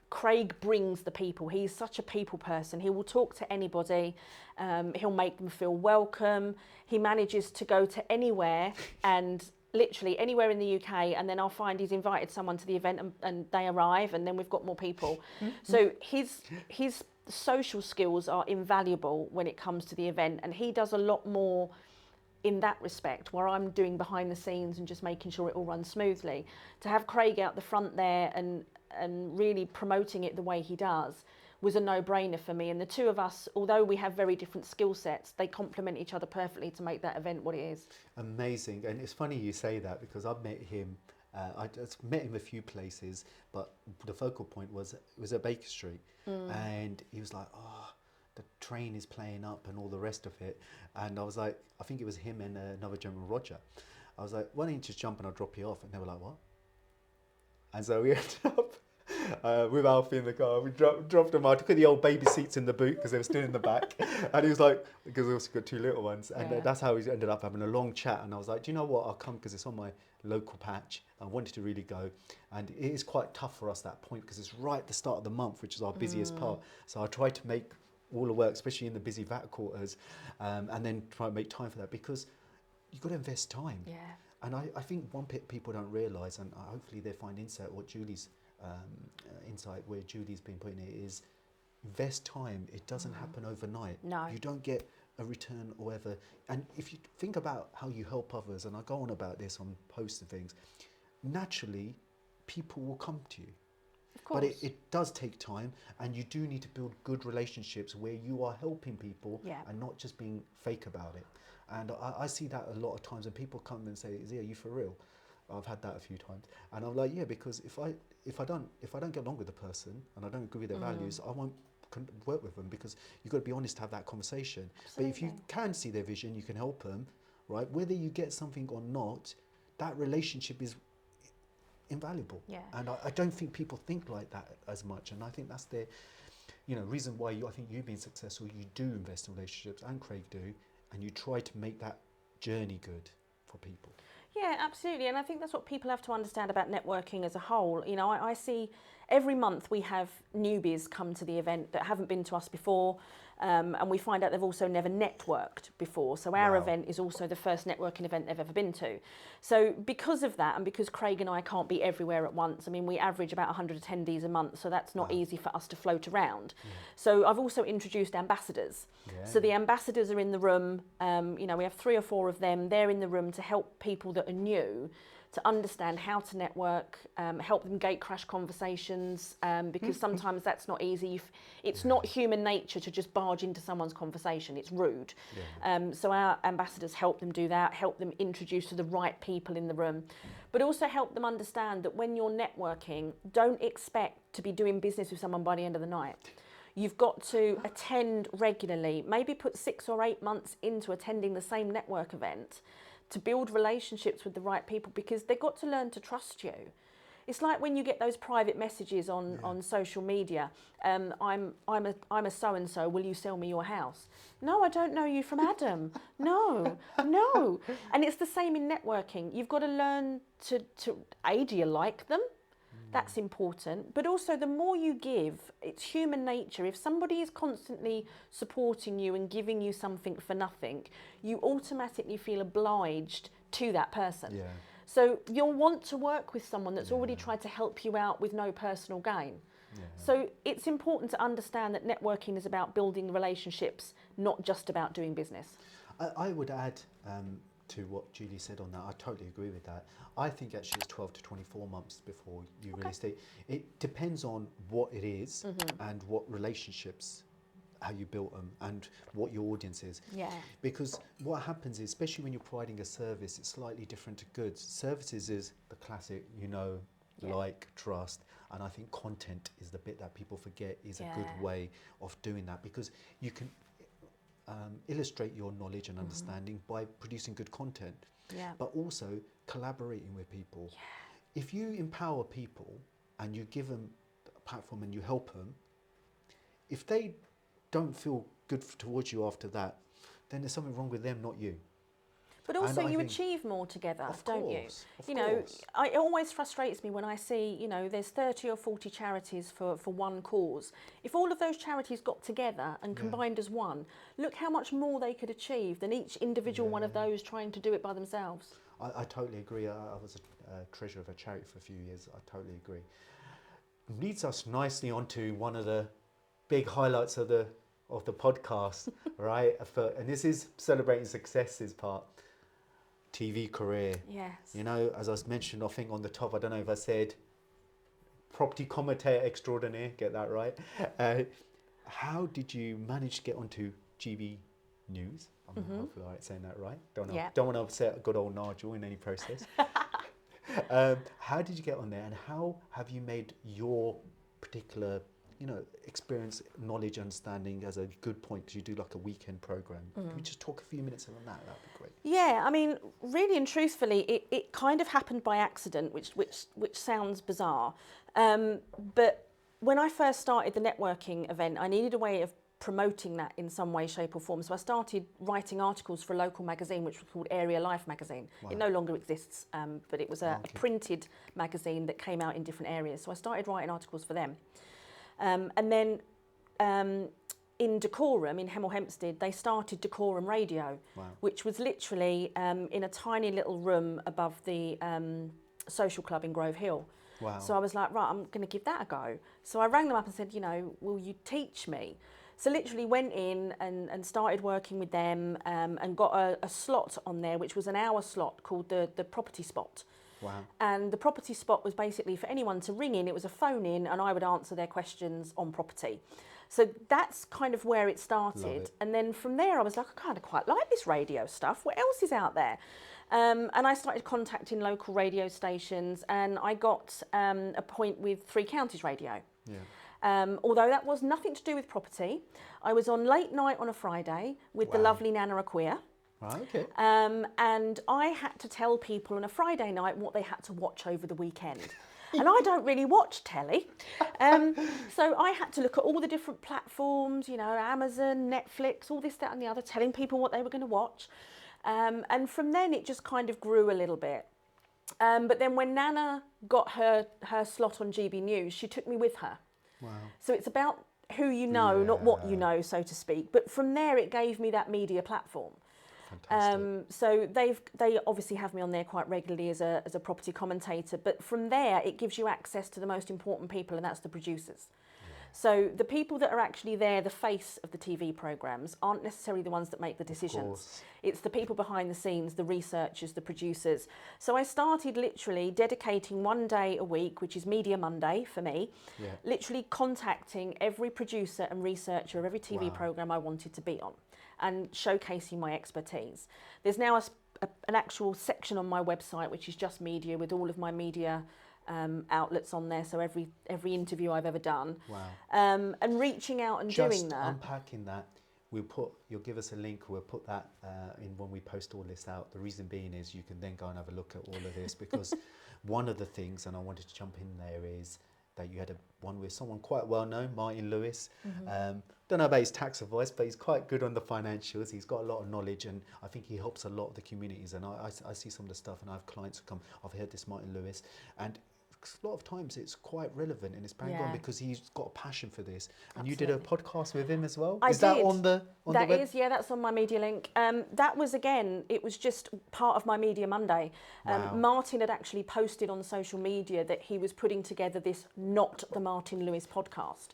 Craig brings the people. He's such a people person. He will talk to anybody. He'll make them feel welcome. He manages to go to anywhere and literally anywhere in the UK, and then I'll find he's invited someone to the event and they arrive, and then we've got more people. So his social skills are invaluable when it comes to the event, and he does a lot more in that respect, where I'm doing behind the scenes and just making sure it all runs smoothly. To have Craig out the front there and really promoting it the way he does was a no-brainer for me. And the two of us, although we have very different skill sets, they complement each other perfectly to make that event what it is. Amazing. And it's funny you say that, because I've met him, I just met him a few places, but the focal point was at Baker Street. And he was like, oh, the train is playing up and all the rest of it. And I was like, I think it was him and another gentleman, Roger. I was like, why don't you just jump and I'll drop you off? And they were like, what? And so we ended up with Alfie in the car. We dropped him. I took the old baby seats in the boot because they were still in the back. And he was like, because we also got 2 little ones. And that's how we ended up having a long chat. And I was like, do you know what? I'll come because it's on my local patch. I wanted to really go. And it is quite tough for us that point because it's right at the start of the month, which is our busiest part. So I tried to make all the work, especially in the busy VAT quarters, and then try and make time for that because you've got to invest time. Yeah. And I think one bit people don't realise, and hopefully they find insight, what Julie's insight, where Julie's been putting it, is invest time. It doesn't happen overnight. No. You don't get a return or whatever. And if you think about how you help others, and I go on about this on posts and things, naturally people will come to you. Of course. But it does take time, and you do need to build good relationships where you are helping people and not just being fake about it. And I see that a lot of times when people come and say, "Zia, are you for real?" I've had that a few times, and I'm like, yeah, because if I don't get along with the person and I don't agree with their values, I won't work with them, because you've got to be honest to have that conversation. Absolutely. But if you can see their vision, you can help them, right? Whether you get something or not, that relationship is invaluable. Yeah. And I don't think people think like that as much, and I think that's the reason why I think you've been successful. You do invest in relationships, and Craig do, and you try to make that journey good for people. Yeah, absolutely. And I think that's what people have to understand about networking as a whole. I see every month we have newbies come to the event that haven't been to us before, and we find out they've also never networked before. So our event is also the first networking event they've ever been to. So because of that, and because Craig and I can't be everywhere at once, I mean, we average about 100 attendees a month, so that's not easy for us to float around. So I've also introduced ambassadors. So the ambassadors are in the room. We have 3 or 4 of them. They're in the room to help people that are new to understand how to network, help them gate crash conversations, because sometimes that's not easy. It's not human nature to just barge into someone's conversation. It's rude. So our ambassadors help them do that, help them introduce to the right people in the room, but also help them understand that when you're networking, don't expect to be doing business with someone by the end of the night. You've got to attend regularly, maybe put 6 or 8 months into attending the same network event to build relationships with the right people, because they've got to learn to trust you. It's like when you get those private messages on social media, I'm a so-and-so, will you sell me your house? No, I don't know you from Adam. No. And it's the same in networking. You've got to learn to do you like them? That's important. But also, the more you give, it's human nature. If somebody is constantly supporting you and giving you something for nothing, you automatically feel obliged to that person. Yeah. So you'll want to work with someone that's already tried to help you out with no personal gain. Yeah. So it's important to understand that networking is about building relationships, not just about doing business. I would add to what Julie said on that. I totally agree with that. I think actually it's 12 to 24 months before you really stay. It depends on what it is and what relationships, how you built them, and what your audience is. Yeah. Because what happens is, especially when you're providing a service, it's slightly different to goods. Services is the classic, like, trust. And I think content is the bit that people forget is a good way of doing that, because you can illustrate your knowledge and understanding by producing good content, but also collaborating with people. If you empower people and you give them a platform and you help them, if they don't feel good towards you after that, then there's something wrong with them, not you. But also you achieve more together, don't you? Course. It always frustrates me when I see, there's 30 or 40 charities for one cause. If all of those charities got together and combined as one, look how much more they could achieve than each individual one of those trying to do it by themselves. I totally agree. I was a treasurer of a charity for a few years. I totally agree. Leads us nicely onto one of the big highlights of the podcast, right? And this is celebrating successes part. TV career. Yes. As I mentioned, I think on the top, I don't know if I said property commentator extraordinaire, get that right? How did you manage to get onto GB News? Hopefully I'm saying that right. Don't want to upset a good old Nigel in any process. How did you get on there, and how have you made your particular experience, knowledge, understanding as a good point, because you do like a weekend program. Can we just talk a few minutes on that? That'd be great. Yeah, I mean, really and truthfully, it kind of happened by accident, which sounds bizarre. But when I first started the networking event, I needed a way of promoting that in some way, shape or form. So I started writing articles for a local magazine, which was called Area Life magazine. Wow. It no longer exists, but it was a printed magazine that came out in different areas. So I started writing articles for them. And then in Decorum, in Hemel Hempstead, they started Decorum Radio, which was literally in a tiny little room above the social club in Grove Hill. Wow. So I was like, right, I'm going to give that a go. So I rang them up and said, will you teach me? So literally went in and started working with them and got a slot on there, which was an hour slot called the property spot. Wow. And the property spot was basically for anyone to ring in. It was a phone in and I would answer their questions on property. So that's kind of where it started. And then from there I was like, I kind of quite like this radio stuff. What else is out there? And I started contacting local radio stations and I got a point with Three Counties Radio. Yeah. Although that was nothing to do with property. I was on late night on a Friday with the lovely Nana Aquia. Right, okay. And I had to tell people on a Friday night what they had to watch over the weekend. And I don't really watch telly. So I had to look at all the different platforms, Amazon, Netflix, all this, that and the other, telling people what they were going to watch. And from then it just kind of grew a little bit. But then when Nana got her slot on GB News, she took me with her. Wow. So it's about who you know, not what you know, so to speak. But from there, it gave me that media platform. So they obviously have me on there quite regularly as a property commentator. But from there, it gives you access to the most important people, and that's the producers. So the people that are actually there, the face of the TV programmes, aren't necessarily the ones that make the decisions. It's the people behind the scenes, the researchers, the producers. So I started literally dedicating one day a week, which is Media Monday for me, literally contacting every producer and researcher of every TV programme I wanted to be on and showcasing my expertise. There's now an actual section on my website, which is just media, with all of my media outlets on there, so every interview I've ever done. Wow. And reaching out and just doing that. Unpacking that, you'll give us a link, we'll put that in when we post all this out. The reason being is you can then go and have a look at all of this, because one of the things, and I wanted to jump in there, is that you had one with someone quite well known, Martin Lewis. Don't know about his tax advice, but he's quite good on the financials. He's got a lot of knowledge, and I think he helps a lot of the communities. And I see some of the stuff, and I have clients who come, I've heard this Martin Lewis, and a lot of times it's quite relevant and it's bang on, because he's got a passion for this. And you did a podcast with him as well? I did. That on the That web? is, that's on my media link. That was, again, it was just part of my Media Monday. Martin had actually posted on social media that he was putting together this Not the Martin Lewis podcast.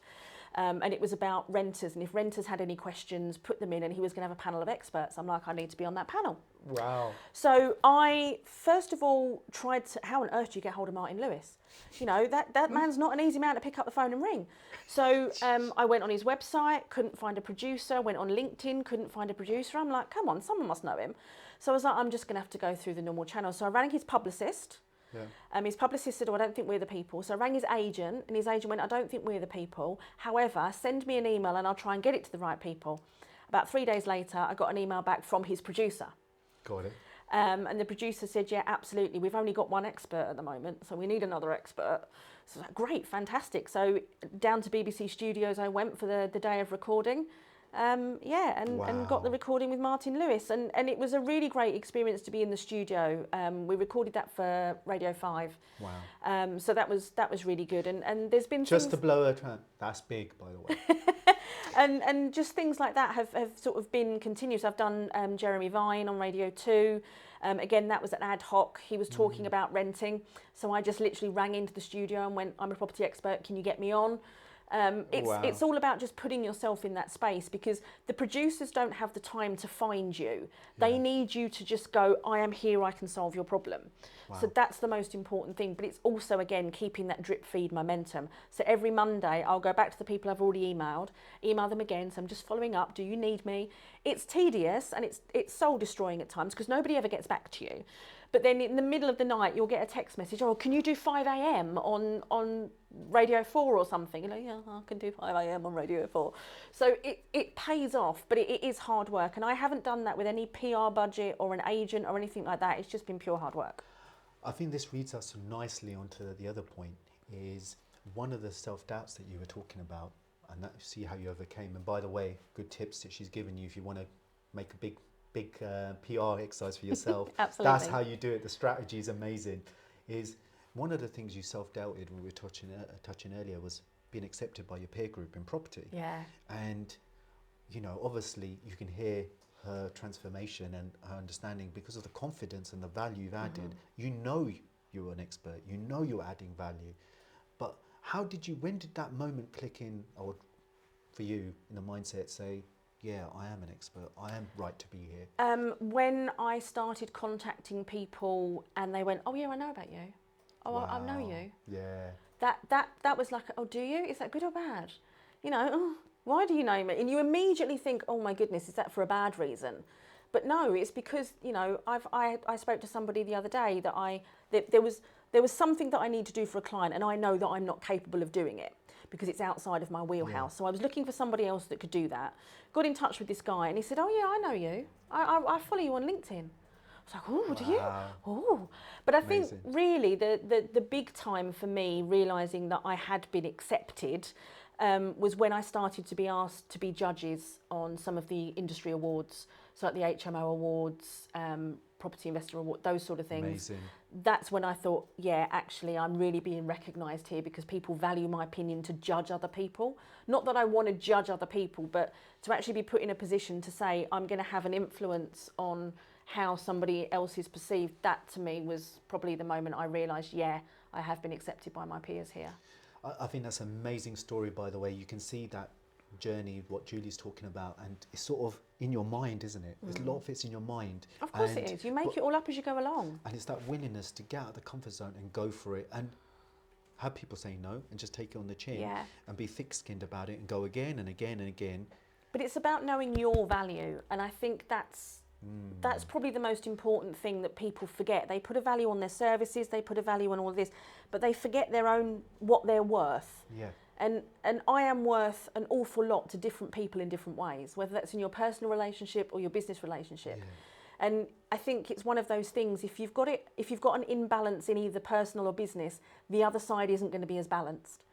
And it was about renters, and if renters had any questions, put them in, and he was going to have a panel of experts. I'm like, I need to be on that panel. Wow. So I, first of all, tried to, how on earth do you get hold of Martin Lewis? That man's not an easy man to pick up the phone and ring. So I went on his website, couldn't find a producer, went on LinkedIn, couldn't find a producer. I'm like, come on, someone must know him. So I was like, I'm just going to have to go through the normal channels. So I rang his publicist. His publicist said, I don't think we're the people. So I rang his agent, and his agent went, I don't think we're the people. However, send me an email and I'll try and get it to the right people. About 3 days later, I got an email back from his producer. Got it. And the producer said, yeah, absolutely. We've only got one expert at the moment, so we need another expert. So I was like, great, fantastic. So down to BBC Studios I went for the day of recording. And got the recording with Martin Lewis, and it was a really great experience to be in the studio. We recorded that for Radio 5. Wow. So that was really good, and there's been just to blow a trend. That's big, by the way. and just things like that have sort of been continuous. I've done Jeremy Vine on Radio 2. Again, that was an ad hoc. He was talking about renting, so I just literally rang into the studio and went, I'm a property expert, can you get me on? It's all about just putting yourself in that space, because the producers don't have the time to find you. They need you to just go, I am here, I can solve your problem. Wow. So that's the most important thing. But it's also, again, keeping that drip feed momentum. So every Monday I'll go back to the people I've already email them again. So I'm just following up. Do you need me? It's tedious and it's soul destroying at times, because nobody ever gets back to you. But then in the middle of the night, you'll get a text message, oh, can you do 5 a.m. on Radio 4 or something? You know, yeah, I can do 5 a.m. on Radio 4. So it pays off, but it is hard work. And I haven't done that with any PR budget or an agent or anything like that. It's just been pure hard work. I think this leads us nicely onto the other point, is one of the self-doubts that you were talking about, and that, see how you overcame. And by the way, good tips that she's given you if you want to make a big PR exercise for yourself. Absolutely. That's how you do it. The strategy is amazing. Is one of the things you self-doubted when we were touching earlier was being accepted by your peer group in property. Yeah. And you know, obviously you can hear her transformation and her understanding because of the confidence and the value you've added. You know you're an expert. You know you're adding value. But when did that moment click in, or for you in the mindset, say, yeah, I am an expert. I am right to be here. When I started contacting people and they went, oh yeah, I know about you. Oh, Wow. I know you. Yeah. That was like, oh, do you? Is that good or bad? You know, oh, why do you know me? And you immediately think, oh my goodness, is that for a bad reason? But no, it's because, you know, I spoke to somebody the other day that there was something that I need to do for a client, and I know that I'm not capable of doing it because it's outside of my wheelhouse. Yeah. So I was looking for somebody else that could do that. Got in touch with this guy and he said, oh yeah, I know you. I follow you on LinkedIn. I was like, oh, do you? Oh. But I think really the big time for me realising that I had been accepted was when I started to be asked to be judges on some of the industry awards, so like the HMO awards, Property Investor Award, those sort of things. Amazing. That's when I thought, yeah, actually, I'm really being recognised here because people value my opinion to judge other people. Not that I want to judge other people, but to actually be put in a position to say I'm going to have an influence on how somebody else is perceived. That to me was probably the moment I realised, yeah, I have been accepted by my peers here. I think that's an amazing story, by the way. You can see that journey, what Julie's talking about, and it's sort of in your mind, isn't it? There's a lot of it's in your mind. Of course it is. You make it all up as you go along. And it's that willingness to get out of the comfort zone and go for it, and have people say no and just take it on the chin, and be thick-skinned about it and go again and again and again. But it's about knowing your value, and I think that's probably the most important thing that people forget. They put a value on their services, they put a value on all of this, but they forget their own, what they're worth. Yeah. And I am worth an awful lot to different people in different ways, whether that's in your personal relationship or your business relationship. Yeah. And I think it's one of those things, if you've got an imbalance in either personal or business, the other side isn't going to be as balanced.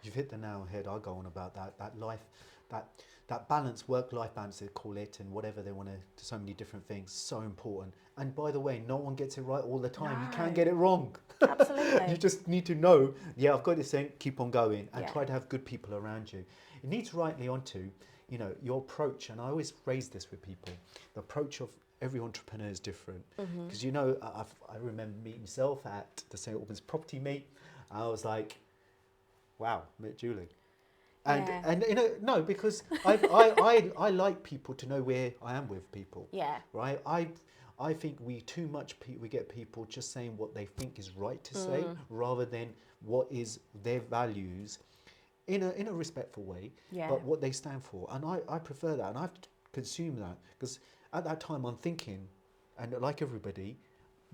You've hit the nail on the head. I'll go on about that balance, work-life balance they call it, and whatever they want to, so many different things, so important. And by the way, no one gets it right all the time. No. You can't get it wrong. Absolutely. You just need to know, yeah, I've got this thing, keep on going, and try to have good people around you. It needs rightly onto, you know, your approach, and I always raise this with people, the approach of every entrepreneur is different. Because, you know, I remember meeting myself at the St. Albans property meet. I was like, wow, met Julie. And you know, no, because I like people to know where I am with people. Yeah. Right. I think we get people just saying what they think is right to say, rather than what is their values, in a respectful way. Yeah. But what they stand for, and I prefer that, and I've consumed that, because at that time I'm thinking, and like everybody,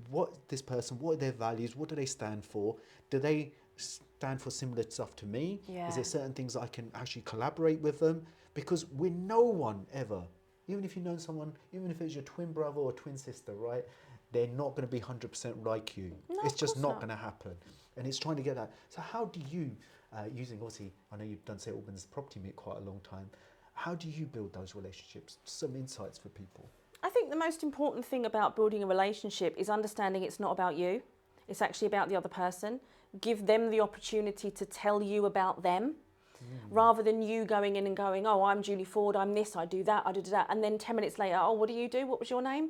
what are their values? What do they stand for? Do they stand for similar stuff to me? Is there certain things I can actually collaborate with them? Because we're no one ever, even if you know someone, even if it's your twin brother or twin sister, right? They're not going to be 100% like you. No, it's just not going to happen. And it's trying to get that. So how do you, using obviously, I know you've done St. Albans property meet quite a long time. How do you build those relationships? Some insights for people. I think the most important thing about building a relationship is understanding it's not about you. It's actually about the other person. Give them the opportunity to tell you about them, rather than you going in and going, oh, I'm Julie Ford, I'm this, I do that, I do that. And then 10 minutes later, oh, what do you do? What was your name?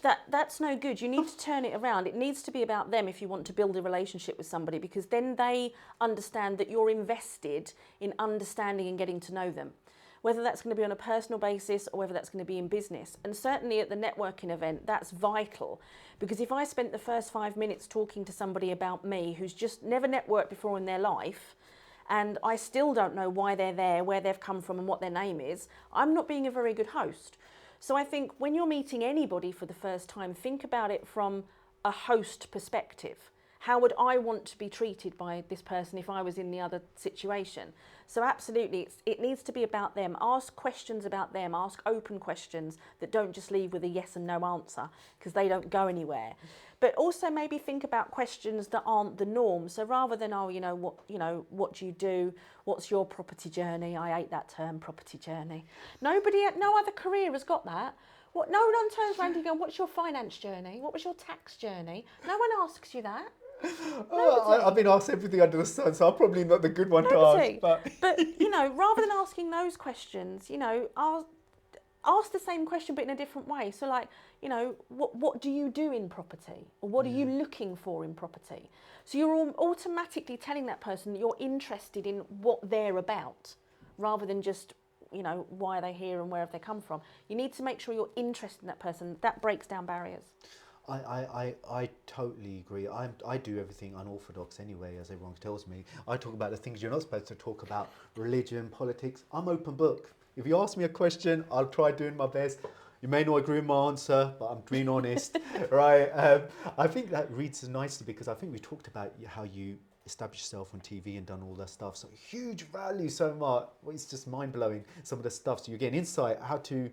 That's no good. You need to turn it around. It needs to be about them if you want to build a relationship with somebody, because then they understand that you're invested in understanding and getting to know them, whether that's going to be on a personal basis or whether that's going to be in business. And certainly at the networking event, that's vital, because if I spent the first 5 minutes talking to somebody about me who's just never networked before in their life, and I still don't know why they're there, where they've come from and what their name is, I'm not being a very good host. So I think when you're meeting anybody for the first time, think about it from a host perspective. How would I want to be treated by this person if I was in the other situation? So absolutely, it needs to be about them. Ask questions about them. Ask open questions that don't just leave with a yes and no answer, because they don't go anywhere. But also maybe think about questions that aren't the norm. So rather than, what do you do? What's your property journey? I hate that term, property journey. No other career has got that. No one turns around and goes, what's your finance journey? What was your tax journey? No one asks you that. I've been asked everything under the sun, so I'm probably not the good one to ask. But rather than asking those questions, ask the same question but in a different way. So what do you do in property? Or what are you looking for in property? So you're automatically telling that person that you're interested in what they're about, rather than just, why are they here and where have they come from? You need to make sure you're interested in that person. That breaks down barriers. I totally agree. I do everything unorthodox anyway, as everyone tells me. I talk about the things you're not supposed to talk about, religion, politics. I'm open book. If you ask me a question, I'll try doing my best. You may not agree with my answer, but I'm being honest, right? I think that reads nicely, because I think we talked about how you established yourself on TV and done all that stuff. So huge value, so much. Well, it's just mind blowing, some of the stuff. So you're getting insight how to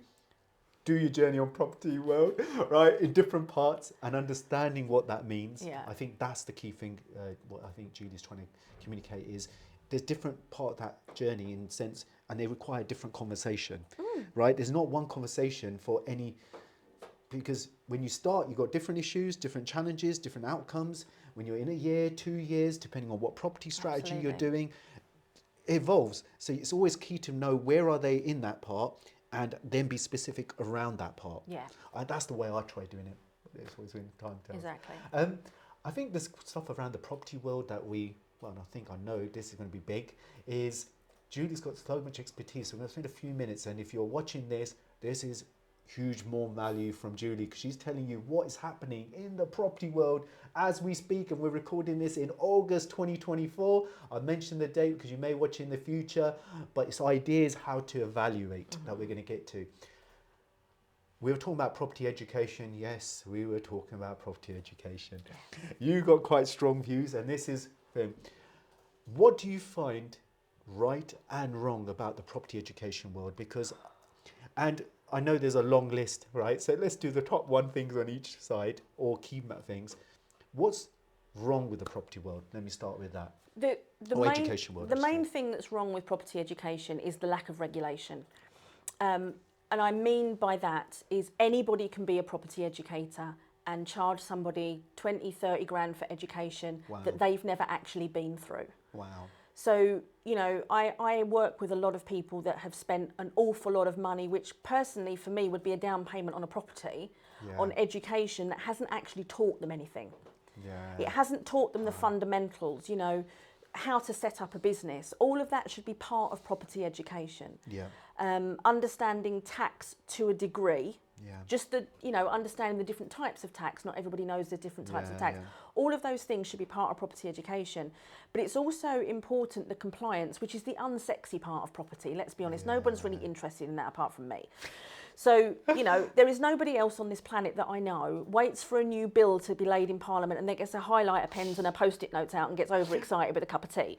do your journey on property world, right, in different parts, and understanding what that means. Yeah. I think that's the key thing. What I think Julie's trying to communicate is there's different part of that journey in sense, and they require different conversation, right? There's not one conversation for any, because when you start, you've got different issues, different challenges, different outcomes. When you're in a year, 2 years, depending on what property strategy you're doing, it evolves. So it's always key to know where are they in that part, and then be specific around that part. Yeah. That's the way I try doing it. It's always in time tells. Exactly. I think this stuff around the property world that and I think I know this is going to be big, is Julie's got so much expertise. So we're going to spend a few minutes, and if you're watching this is huge more value from Julie, because she's telling you what is happening in the property world as we speak, and we're recording this in August 2024. I mentioned the date because you may watch in the future, but it's ideas how to evaluate that we're going to get to. We were talking about property education. Yes, we were talking about property education. You got quite strong views, and this is what do you find right and wrong about the property education world? Because, and I know there's a long list, right? So let's do the top one things on each side, or key things. What's wrong with the property world? Let me start with that. Education world. The main thing that's wrong with property education is the lack of regulation. And I mean by that is anybody can be a property educator and charge somebody 20, 30 grand for education that they've never actually been through. Wow. So, I work with a lot of people that have spent an awful lot of money, which personally for me would be a down payment on a property, on education that hasn't actually taught them anything. Yeah. It hasn't taught them the fundamentals, how to set up a business. All of that should be part of property education. Yeah. Understanding tax to a degree. Yeah. Just understanding the different types of tax. Not everybody knows the different types of tax. Yeah. All of those things should be part of property education. But it's also important, the compliance, which is the unsexy part of property. Let's be honest, no one's really interested in that apart from me. So, there is nobody else on this planet that I know waits for a new bill to be laid in Parliament and then gets a highlighter pens and a post-it notes out and gets overexcited with a cup of tea.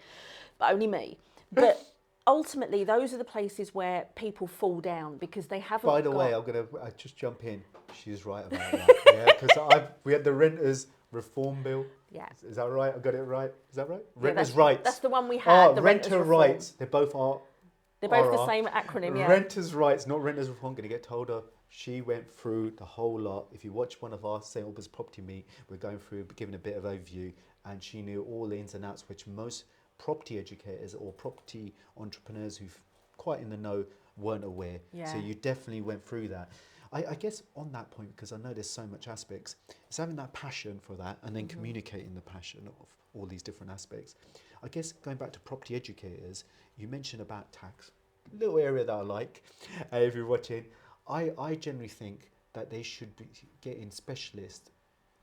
But only me. But ultimately, those are the places where people fall down because they haven't. By the way, I'm going to just jump in. She's right about that. Yeah, because we had the renters reform bill. Yeah. Is that right? I got it right. Is that right? Yeah, renters' rights. That's the one we had. The renter rights. They both are. They're both the same acronym. Yeah. Renters' rights, not renters' reform. Going to get told her. She went through the whole lot. If you watch one of our St. Albans property meet, we're going through, giving a bit of overview, and she knew all the ins and outs, which most property educators or property entrepreneurs who've quite in the know weren't aware. Yeah. So you definitely went through that. I guess on that point, because I know there's so much aspects, it's having that passion for that and then communicating the passion of all these different aspects. I guess going back to property educators, you mentioned about tax, little area that I like. If you're watching, I generally think that they should be getting specialists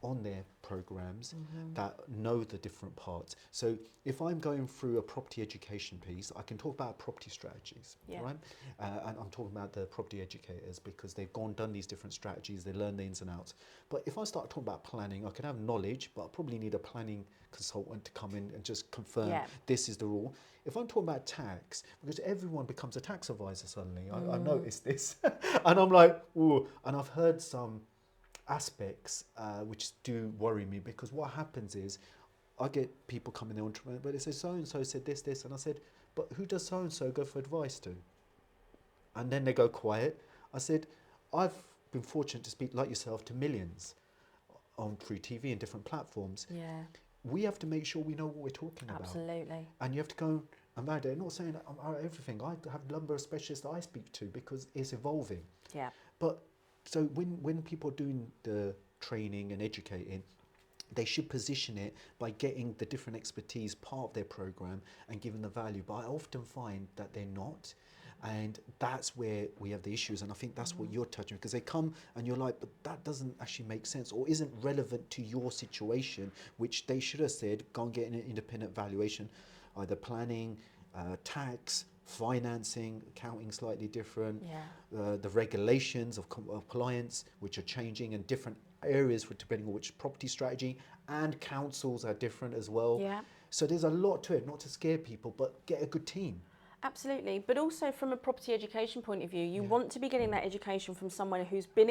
on their programs that know the different parts. So if I'm going through a property education piece, I can talk about property strategies, right? And I'm talking about the property educators because they've done these different strategies, they learn the ins and outs. But if I start talking about planning, I can have knowledge, but I probably need a planning consultant to come in and just confirm this is the rule. If I'm talking about tax, because everyone becomes a tax advisor suddenly, I noticed this, and I'm like, ooh, and I've heard some aspects which do worry me, because what happens is I get people coming in, but they say so-and-so said this, and I said, but who does so-and-so go for advice to? And then they go quiet. I said, I've been fortunate to speak, like yourself, to millions on through TV and different platforms. We have to make sure we know what we're talking about. Absolutely. And you have to go and validate. I'm not saying I'm everything. I have a number of specialists that I speak to because it's evolving. But so when people are doing the training and educating, they should position it by getting the different expertise part of their program and giving the value. But I often find that they're not. And that's where we have the issues. And I think that's what you're touching, because they come and you're like, but that doesn't actually make sense or isn't relevant to your situation, which they should have said, go and get an independent valuation, either planning, tax, financing, accounting slightly different, the regulations of compliance, which are changing in different areas for depending on which property strategy, and councils are different as well. So there's a lot to it, not to scare people, but get a good team. Absolutely, but also from a property education point of view, you want to be getting that education from someone who's been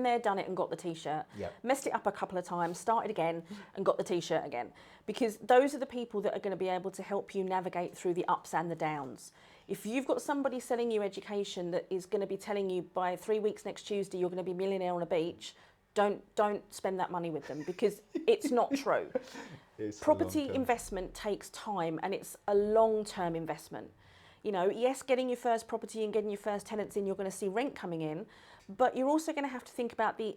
there, done it and got the t-shirt, messed it up a couple of times, started again and got the t-shirt again, because those are the people that are going to be able to help you navigate through the ups and the downs. If you've got somebody selling you education that is going to be telling you by 3 weeks next Tuesday you're going to be a millionaire on a beach, don't spend that money with them, because it's not true. Property investment takes time, and it's a long-term investment. You know, yes, getting your first property and getting your first tenants in, you're going to see rent coming in, but you're also going to have to think about the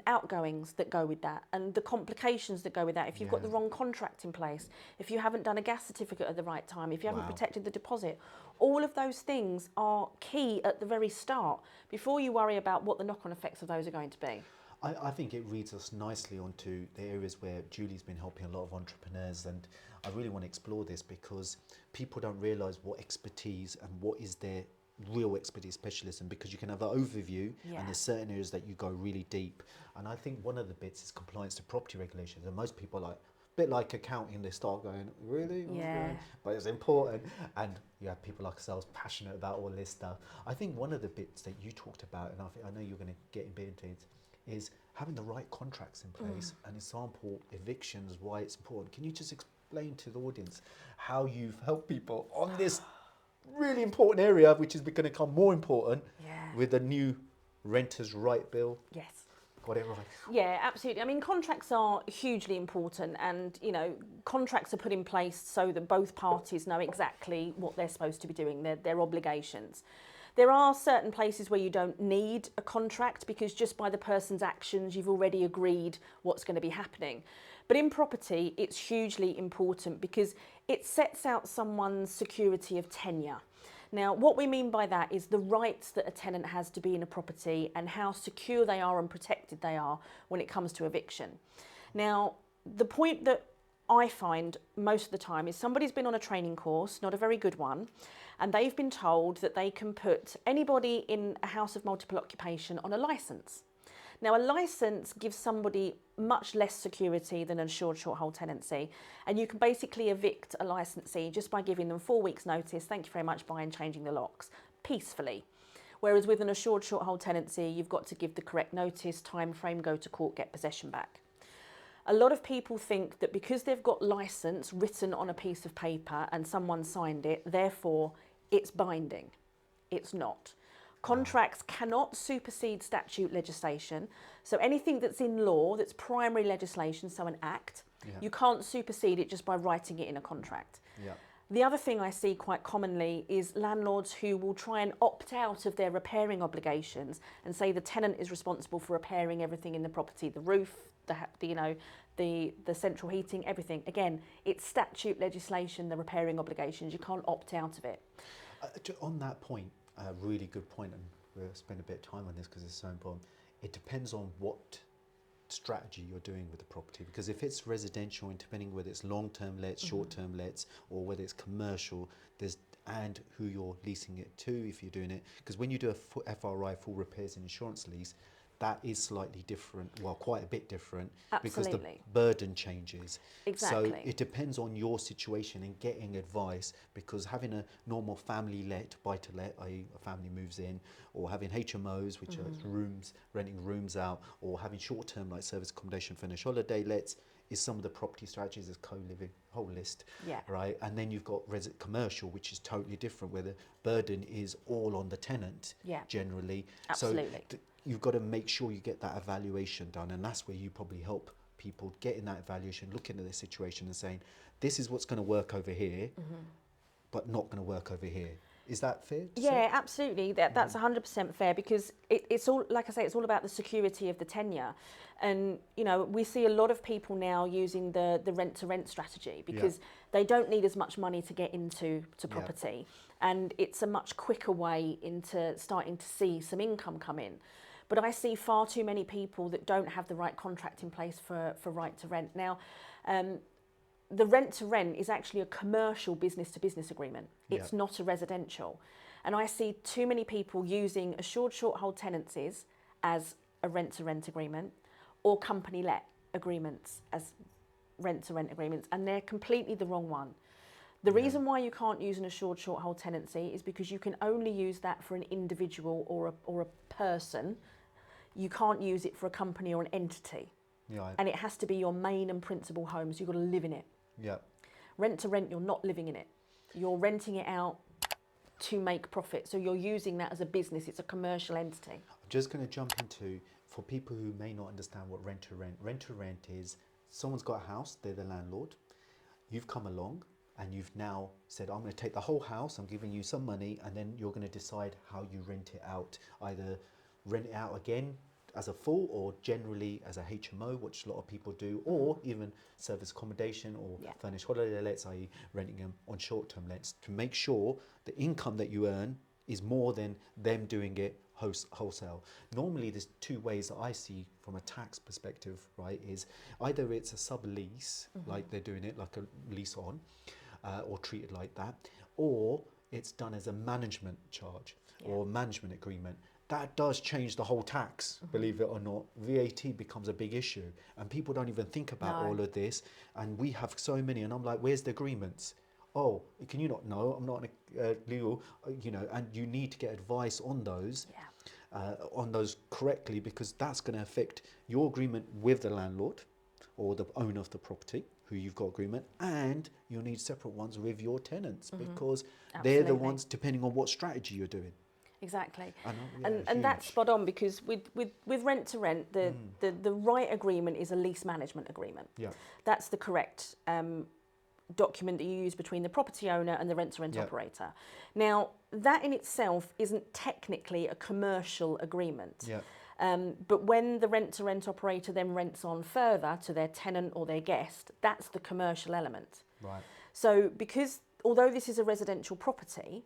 outgoings that go with that and the complications that go with that. If you've got the wrong contract in place, if you haven't done a gas certificate at the right time, if you haven't protected the deposit, all of those things are key at the very start before you worry about what the knock-on effects of those are going to be. I think it leads us nicely onto the areas where Julie's been helping a lot of entrepreneurs, and I really want to explore this because people don't realise what expertise and what is their real expertise specialism, because you can have an overview and there's certain areas that you go really deep. And I think one of the bits is compliance to property regulations, and most people are like, a bit like accounting, they start going, really? But it's important. And you have people like ourselves passionate about all this stuff. I think one of the bits that you talked about, and I know you're going to get a bit into it, is having the right contracts in place. And example, evictions, why it's important. Can you just explain to the audience how you've helped people on this really important area, which is going to become more important with the new Renters' Right Bill? Got it right. Yeah, absolutely. I mean, contracts are hugely important, and you know, contracts are put in place so that both parties know exactly what they're supposed to be doing, their obligations. There are certain places where you don't need a contract, because just by the person's actions you've already agreed what's going to be happening. But in property it's hugely important because it sets out someone's security of tenure. Now, what we mean by that is the rights that a tenant has to be in a property and how secure they are and protected they are when it comes to eviction. Now, the point that I find most of the time is somebody's been on a training course, not a very good one, and they've been told that they can put anybody in a house of multiple occupation on a licence. Now, a licence gives somebody much less security than an assured short hold tenancy, and you can basically evict a licensee just by giving them 4 weeks notice, thank you very much, bye, and changing the locks, peacefully. Whereas with an assured short hold tenancy, you've got to give the correct notice, time frame, go to court, get possession back. A lot of people think that because they've got licence written on a piece of paper and someone signed it, therefore it's binding. It's not. Contracts cannot supersede statute legislation. So anything that's in law, that's primary legislation, so an act, you can't supersede it just by writing it in a contract. The other thing I see quite commonly is landlords who will try and opt out of their repairing obligations and say the tenant is responsible for repairing everything in the property, the roof, the central heating, everything. Again, it's statute legislation, the repairing obligations. You can't opt out of it. On that point, a really good point, and we'll spend a bit of time on this because it's so important. It depends on what strategy you're doing with the property, because if it's residential, and depending whether it's long-term lets, short-term lets, or whether it's commercial, and who you're leasing it to, if you're doing it, because when you do a FRI, full repairs and insurance lease, that is slightly different, well, quite a bit different. Absolutely. Because the burden changes. Exactly. So it depends on your situation and getting advice, because having a normal family let, buy to let, i.e. a family moves in, or having HMOs, which are rooms, renting rooms out, or having short-term like service accommodation, furnished holiday lets, is some of the property strategies as co-living, whole list, right? And then you've got commercial, which is totally different, where the burden is all on the tenant, generally. Absolutely. So you've got to make sure you get that evaluation done, and that's where you probably help people getting that evaluation, looking at the situation and saying, this is what's going to work over here, but not going to work over here. Is that fair to say? Absolutely. That's 100% fair, because it's all, like I say, it's all about the security of the tenure. And, you know, we see a lot of people now using the rent-to-rent strategy, because they don't need as much money to get into property. And it's a much quicker way into starting to see some income come in. But I see far too many people that don't have the right contract in place for right to rent. Now, the rent to rent is actually a commercial business to business agreement. It's not a residential. And I see too many people using assured short hold tenancies as a rent to rent agreement, or company let agreements as rent to rent agreements, and they're completely the wrong one. The reason why you can't use an assured short hold tenancy is because you can only use that for an individual or a person. You can't use it for a company or an entity. And it has to be your main and principal home, so you've got to live in it. Rent to rent, you're not living in it. You're renting it out to make profit. So you're using that as a business. It's a commercial entity. I'm just going to jump into, for people who may not understand what rent to rent. Rent to rent is someone's got a house, they're the landlord. You've come along and you've now said, I'm going to take the whole house, I'm giving you some money, and then you're going to decide how you rent it out. Either rent it out again as a full, or generally as a HMO, which a lot of people do, or even service accommodation or furnished holiday lets, i.e. renting them on short-term lets, to make sure the income that you earn is more than them doing it wholesale. Normally there's two ways that I see from a tax perspective, right, is either it's a sublease, like they're doing it like a lease on, or treated like that, or it's done as a management charge or management agreement. That does change the whole tax, believe it or not. VAT becomes a big issue, and people don't even think about all of this. And we have so many, and I'm like, where's the agreements? Oh, can you not know? I'm not legal, you know, and you need to get advice on those, correctly, because that's going to affect your agreement with the landlord or the owner of the property, who you've got agreement, and you'll need separate ones with your tenants, because they're the ones, depending on what strategy you're doing. Exactly. And that's spot on, because with rent to rent, the right agreement is a lease management agreement. That's the correct document that you use between the property owner and the rent to rent operator. Now, that in itself isn't technically a commercial agreement. But when the rent to rent operator then rents on further to their tenant or their guest, that's the commercial element. So because although this is a residential property,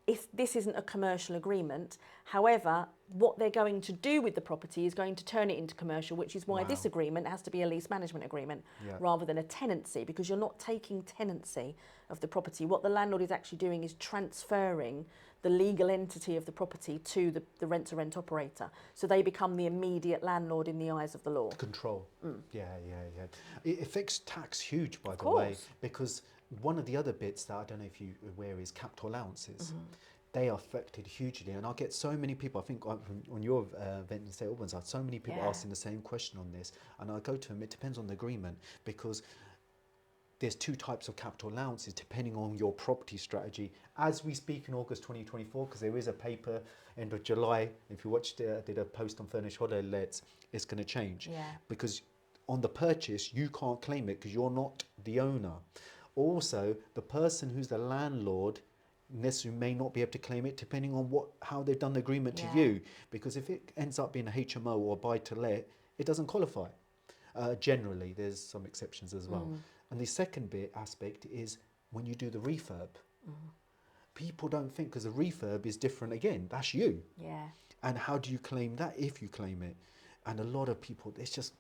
if this isn't a commercial agreement, however, what they're going to do with the property is going to turn it into commercial, which is why this agreement has to be a lease management agreement rather than a tenancy, because you're not taking tenancy of the property. What the landlord is actually doing is transferring the legal entity of the property to the rent-to-rent operator. So they become the immediate landlord in the eyes of the law. Control. It affects tax huge, by the way, because one of the other bits that I don't know if you're aware is capital allowances. They are affected hugely, and I get so many people, I think on your event in St Albans, I had so many people asking the same question on this, and I go to them, it depends on the agreement, because there's two types of capital allowances depending on your property strategy. As we speak in August 2024, because there is a paper end of July, if you watched it, I did a post on furnished holiday lets, it's going to change. Because on the purchase, you can't claim it because you're not the owner. Also, the person who's the landlord necessarily may not be able to claim it, depending on how they've done the agreement to you. Because if it ends up being a HMO or buy to let, it doesn't qualify. Generally, there's some exceptions as well. And the second aspect is when you do the refurb. People don't think, because the refurb is different again. That's you. And how do you claim that if you claim it? And a lot of people, it's just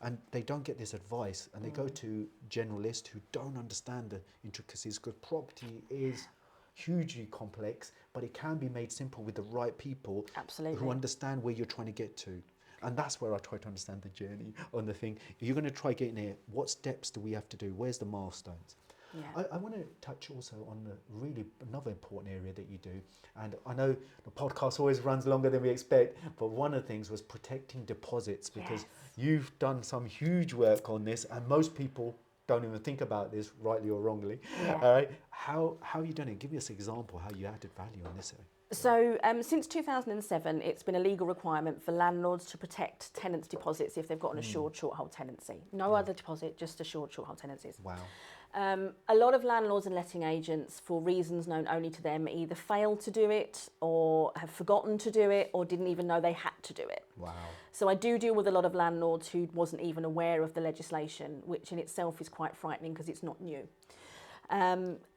And they don't get this advice, and they go to generalists who don't understand the intricacies, because property is hugely complex, but it can be made simple with the right people. Absolutely. Who understand where you're trying to get to. And that's where I try to understand the journey on the thing. If you're going to try getting there, what steps do we have to do? Where's the milestones? Yeah. I want to touch also on another important area that you do. And I know the podcast always runs longer than we expect, but one of the things was protecting deposits, because you've done some huge work on this, and most people don't even think about this, rightly or wrongly. Yeah. All right. How have you done it? Give us an example how you added value on this area. So since 2007, it's been a legal requirement for landlords to protect tenants' deposits if they've got an assured short hold tenancy. No other deposit, just assured short hold tenancies. Wow. A lot of landlords and letting agents, for reasons known only to them, either failed to do it or have forgotten to do it or didn't even know they had to do it. Wow. So I do deal with a lot of landlords who wasn't even aware of the legislation, which in itself is quite frightening because it's not new.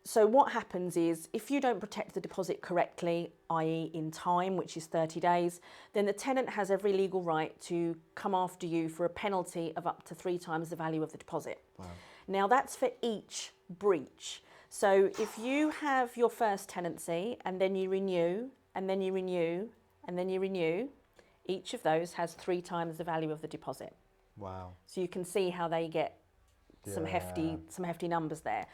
So what happens is, if you don't protect the deposit correctly, i.e. in time, which is 30 days, then the tenant has every legal right to come after you for a penalty of up to 3 times the value of the deposit. Wow. Now that's for each breach. So if you have your first tenancy and then you renew, and then you renew, and then you renew, each of those has 3 times the value of the deposit. Wow. So you can see how they get some hefty numbers there.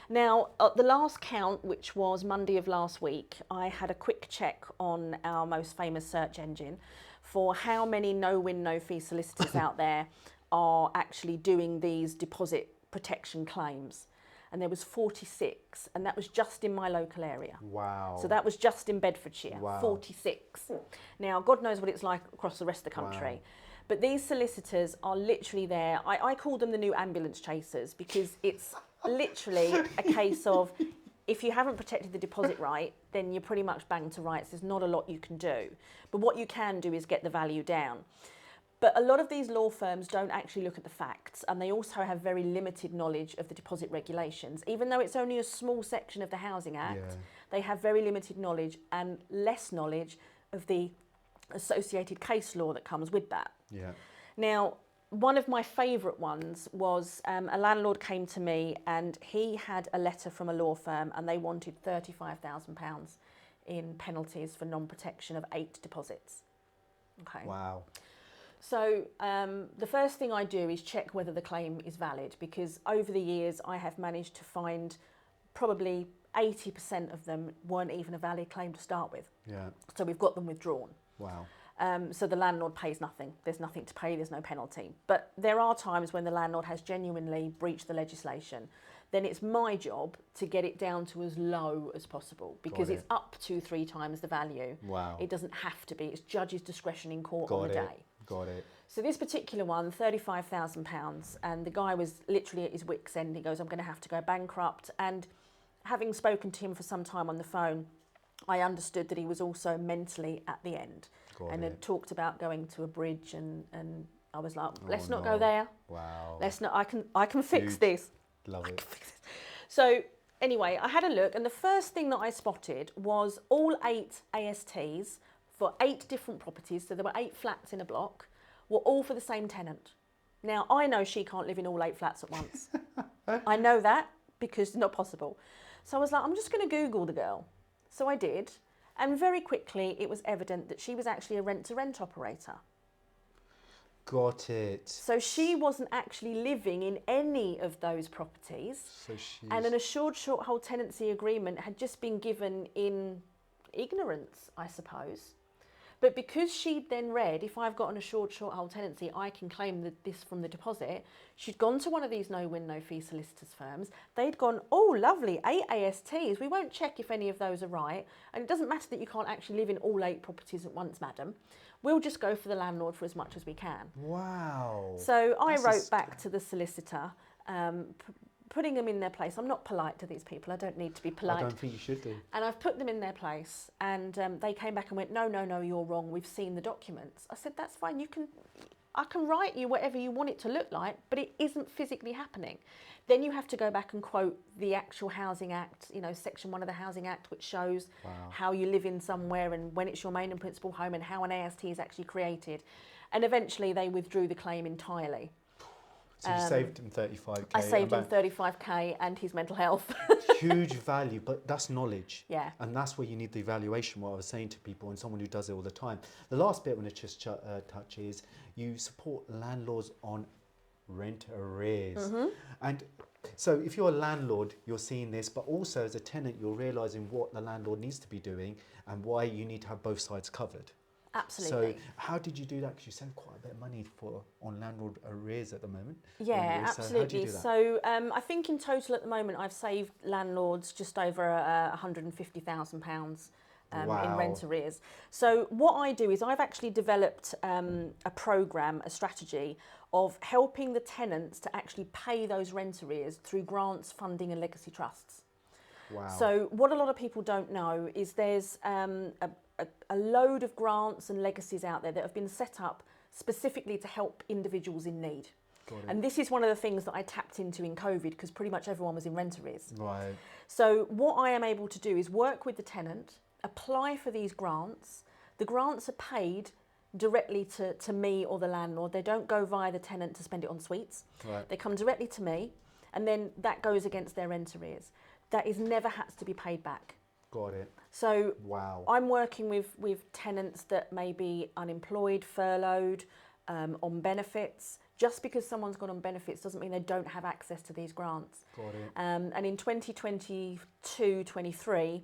Now, at the last count, which was Monday of last week, I had a quick check on our most famous search engine for how many no-win, no-fee solicitors out there are actually doing these deposit protection claims. And there was 46, and that was just in my local area. Wow. So that was just in Bedfordshire, Wow. 46. Now, God knows what it's like across the rest of the country. Wow. But these solicitors are literally there. I call them the new ambulance chasers, because it's literally a case of, if you haven't protected the deposit right, then you're pretty much banged to rights. There's not a lot you can do. But what you can do is get the value down. But a lot of these law firms don't actually look at the facts, and they also have very limited knowledge of the deposit regulations. Even though it's only a small section of the Housing Act, they have very limited knowledge and less knowledge of the associated case law that comes with that. Yeah. Now, one of my favourite ones was a landlord came to me and he had a letter from a law firm, and they wanted £35,000 in penalties for non-protection of 8 deposits. Okay. Wow. So the first thing I do is check whether the claim is valid, because over the years I have managed to find probably 80% of them weren't even a valid claim to start with. Yeah. So we've got them withdrawn. Wow. So the landlord pays nothing. There's nothing to pay, there's no penalty. But there are times when the landlord has genuinely breached the legislation. Then it's my job to get it down to as low as possible, because it's up to 3 times the value. Wow. It doesn't have to be. It's judge's discretion in court Got on the it. day. Got it. So this particular one, £35,000, and the guy was literally at his wit's end. He goes, I'm going to have to go bankrupt. And having spoken to him for some time on the phone, I understood that he was also mentally at the end. And had talked about going to a bridge, and I was like, let's not go there. Wow. Let's not. I can fix this. Love it. So anyway, I had a look, and the first thing that I spotted was all 8 ASTs for 8 different properties. So there were 8 flats in a block, were all for the same tenant. Now I know she can't live in all 8 flats at once. I know that, because it's not possible. So I was like, I'm just going to Google the girl. So I did. And very quickly, it was evident that she was actually a rent-to-rent operator. Got it. So she wasn't actually living in any of those properties. So she's... And an assured short hold tenancy agreement had just been given in ignorance, I suppose. But because she'd then read, if I've got an assured short hold tenancy, I can claim this from the deposit, she'd gone to one of these no-win, no-fee solicitors firms. They'd gone, oh, lovely, 8 ASTs. We won't check if any of those are right. And it doesn't matter that you can't actually live in all 8 properties at once, madam. We'll just go for the landlord for as much as we can. Wow. So I wrote back to the solicitor, putting them in their place. I'm not polite to these people. I don't need to be polite. I don't think you should do. And I've put them in their place, and they came back and went, no, you're wrong. We've seen the documents. I said, that's fine. I can write you whatever you want it to look like, but it isn't physically happening. Then you have to go back and quote the actual Housing Act, Section 1 of the Housing Act, which shows how you live in somewhere and when it's your main and principal home and how an AST is actually created. And eventually they withdrew the claim entirely. So you saved him 35k. I saved him 35k and his mental health. Huge value, but that's knowledge. Yeah. And that's where you need the evaluation, what I was saying to people, and someone who does it all the time. The last bit I want to just touch is you support landlords on rent arrears. And so if you're a landlord, you're seeing this, but also as a tenant, you're realising what the landlord needs to be doing and why you need to have both sides covered. Absolutely. So how did you do that? Because you save quite a bit of money on landlord arrears at the moment. Yeah, absolutely. So I think in total at the moment I've saved landlords just over £150,000 in rent arrears. So what I do is I've actually developed a programme, a strategy of helping the tenants to actually pay those rent arrears through grants, funding and legacy trusts. Wow. So what a lot of people don't know is there's a load of grants and legacies out there that have been set up specifically to help individuals in need. And this is one of the things that I tapped into in COVID because pretty much everyone was in rent arrears. Right. So what I am able to do is work with the tenant, apply for these grants. The grants are paid directly to me or the landlord. They don't go via the tenant to spend it on suites. Right. They come directly to me and then that goes against their rent arrears. That is never has to be paid back. Got it. So wow. I'm working with tenants that may be unemployed, furloughed, on benefits. Just because someone's gone on benefits doesn't mean they don't have access to these grants. Got it. And in 2022-23,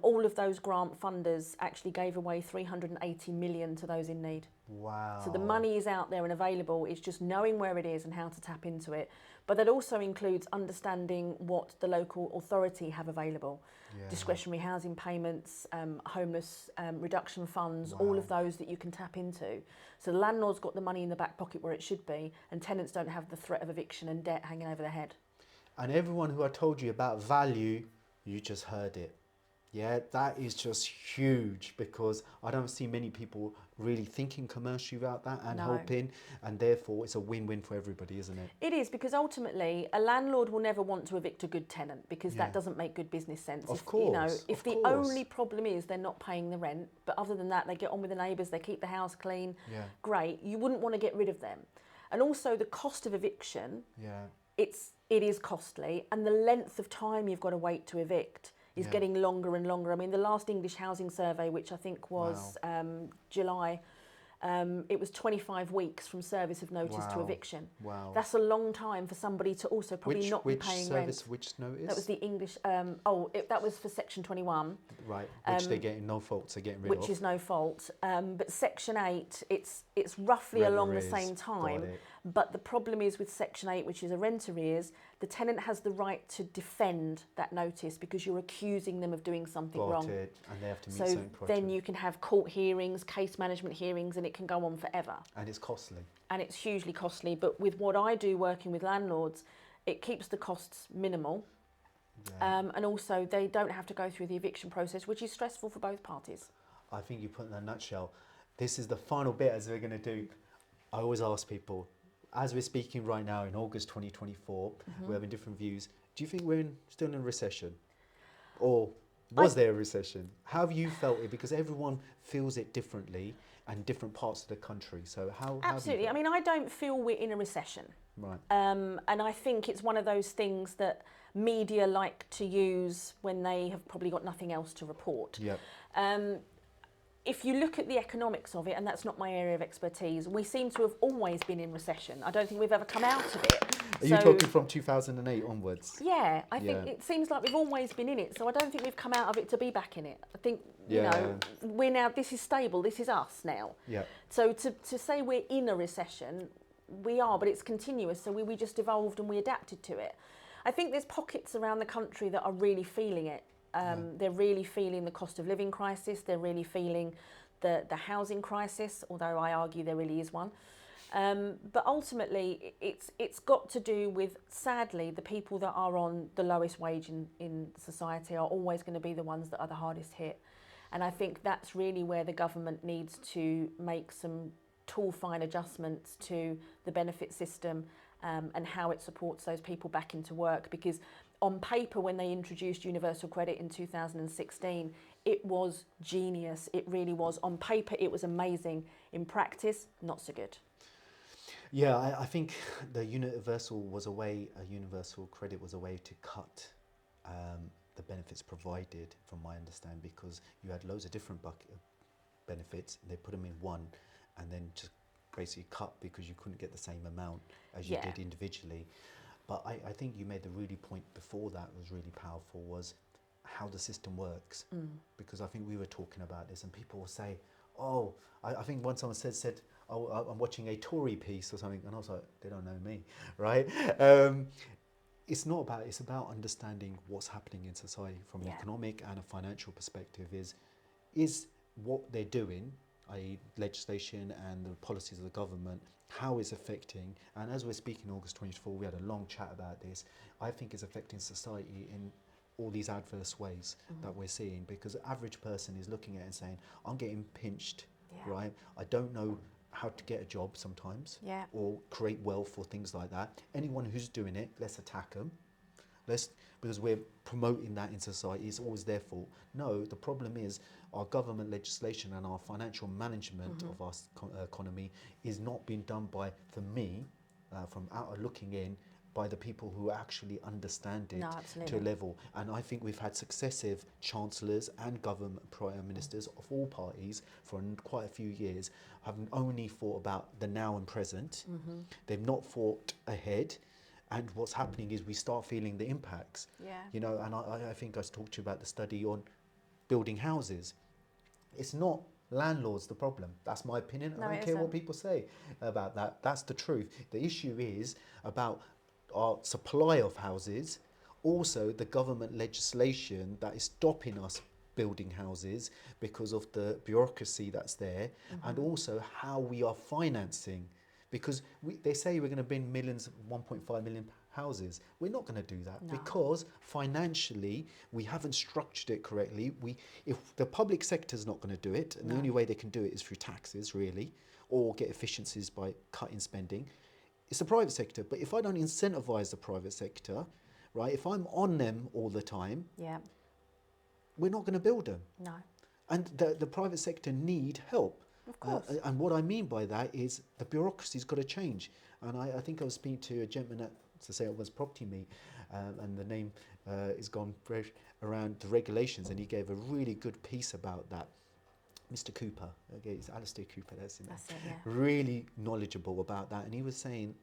all of those grant funders actually gave away 380 million to those in need. Wow. So the money is out there and available. It's just knowing where it is and how to tap into it. But that also includes understanding what the local authority have available. Yeah. Discretionary housing payments, homeless reduction funds, all of those that you can tap into. So the landlord's got the money in the back pocket where it should be, and tenants don't have the threat of eviction and debt hanging over their head. And everyone who I told you about value, you just heard it. Yeah, that is just huge because I don't see many people really thinking commercially about that and helping, and therefore it's a win-win for everybody, isn't it? It is, because ultimately a landlord will never want to evict a good tenant because that doesn't make good business sense. Of course. You know, if the only problem is they're not paying the rent, but other than that they get on with the neighbours, they keep the house clean, great, you wouldn't want to get rid of them. And also the cost of eviction, it is costly, and the length of time you've got to wait to evict is getting longer and longer. I mean, the last English housing survey, which I think was July, it was 25 weeks from service of notice to eviction. Wow. That's a long time for somebody to also probably not be paying rent. Which notice? That was the English, that was for Section 21. Right, which they're getting no faults, they're getting rid of. Which is no fault. But Section 8, it's roughly along the same time. But the problem is with Section 8, which is a rent arrears, the tenant has the right to defend that notice because you're accusing them of doing something wrong. And they have to meet certain criteria. So then you can have court hearings, case management hearings, and it can go on forever. And it's costly. And it's hugely costly. But with what I do working with landlords, it keeps the costs minimal. Yeah. And also they don't have to go through the eviction process, which is stressful for both parties. I think you put in a nutshell. This is the final bit as we're going to do. I always ask people, as we're speaking right now in August 2024, we're having different views. Do you think we're still in a recession? Or was there a recession? How have you felt it? Because everyone feels it differently and different parts of the country. So how Absolutely. I mean, I don't feel we're in a recession. Right. And I think it's one of those things that media like to use when they have probably got nothing else to report. Yep. If you look at the economics of it, and that's not my area of expertise, we seem to have always been in recession. I don't think we've ever come out of it. Are you talking from 2008 onwards? Yeah, I think it seems like we've always been in it. So I don't think we've come out of it to be back in it. I think, you know, we're now, this is stable, this is us now. Yeah. So to say we're in a recession, we are, but it's continuous. So we just evolved and we adapted to it. I think there's pockets around the country that are really feeling it. They're really feeling the cost of living crisis. They're really feeling the housing crisis, although I argue there really is one. But ultimately, it's got to do with, sadly, the people that are on the lowest wage in society are always going to be the ones that are the hardest hit. And I think that's really where the government needs to make some tool-fine adjustments to the benefit system and how it supports those people back into work. Because on paper, when they introduced universal credit in 2016, it was genius. It really was. On paper, it was amazing. In practice, not so good. Yeah, I think a universal credit was a way to cut the benefits provided, from my understanding, because you had loads of different benefits, and they put them in one, and then just basically cut because you couldn't get the same amount as you did individually. But I think you made the really point before that was really powerful, was how the system works. Because I think we were talking about this, and people will say, oh, I think once someone said, oh, I'm watching a Tory piece or something, and I was like, they don't know me, right? It's about understanding what's happening in society from an economic and a financial perspective. Is what they're doing, i.e. legislation and the policies of the government, how it's affecting, and as we're speaking August 24, we had a long chat about this, I think it's affecting society in all these adverse ways that we're seeing, because the average person is looking at it and saying, I'm getting pinched, right? I don't know how to get a job sometimes, or create wealth or things like that. Anyone who's doing it, let's attack them. Because we're promoting that in society, it's always their fault. No, the problem is our government legislation and our financial management of our economy is not being done by, for me, from out looking in, by the people who actually understand it to a level. And I think we've had successive chancellors and government prime ministers of all parties for quite a few years having only thought about the now and present. They've not thought ahead. And what's happening is we start feeling the impacts. You know, and I think I talked to you about the study on building houses. It's not landlords the problem. That's my opinion. I don't care what people say about that. That's the truth. The issue is about our supply of houses, also the government legislation that is stopping us building houses because of the bureaucracy that's there, and also how we are financing. Because they say we're going to build millions, 1.5 million houses. We're not going to do that because financially we haven't structured it correctly. If the public sector is not going to do it, and the only way they can do it is through taxes, really, or get efficiencies by cutting spending, it's the private sector. But if I don't incentivize the private sector, right, if I'm on them all the time, we're not going to build them. No. And the private sector need help. Of course. And what I mean by that is the bureaucracy's got to change. And I think I was speaking to a gentleman at, to say it was Property Meet, and the name is gone around the regulations, and he gave a really good piece about that. Mr. Cooper, it's Alistair Cooper, that's it, really knowledgeable about that. And he was saying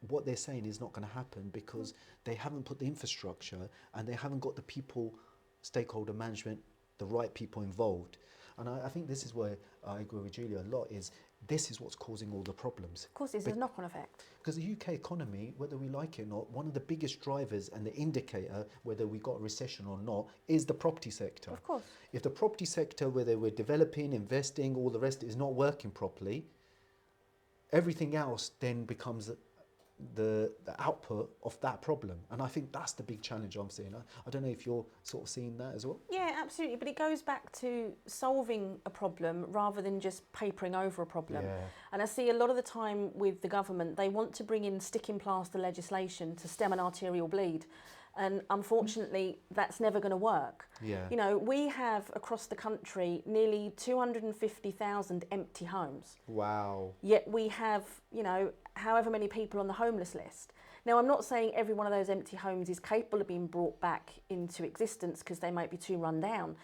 what they're saying is not going to happen because they haven't put the infrastructure and they haven't got the people, stakeholder management, the right people involved. And I think this is where I agree with Julia a lot, is this is what's causing all the problems. Of course, it's a knock-on effect. Because the UK economy, whether we like it or not, one of the biggest drivers and the indicator whether we got a recession or not is the property sector. Of course. If the property sector, whether we're developing, investing, all the rest is not working properly, everything else then becomes the output of that problem. And I think that's the big challenge I'm seeing. I don't know if you're sort of seeing that as well. Yeah, absolutely. But it goes back to solving a problem rather than just papering over a problem. And I see a lot of the time with the government, they want to bring in sticking plaster legislation to stem an arterial bleed. And unfortunately, that's never going to work. You know, we have across the country nearly 250,000 empty homes. Wow. Yet we have, you know, however many people on the homeless list. Now, I'm not saying every one of those empty homes is capable of being brought back into existence because they might be too run down.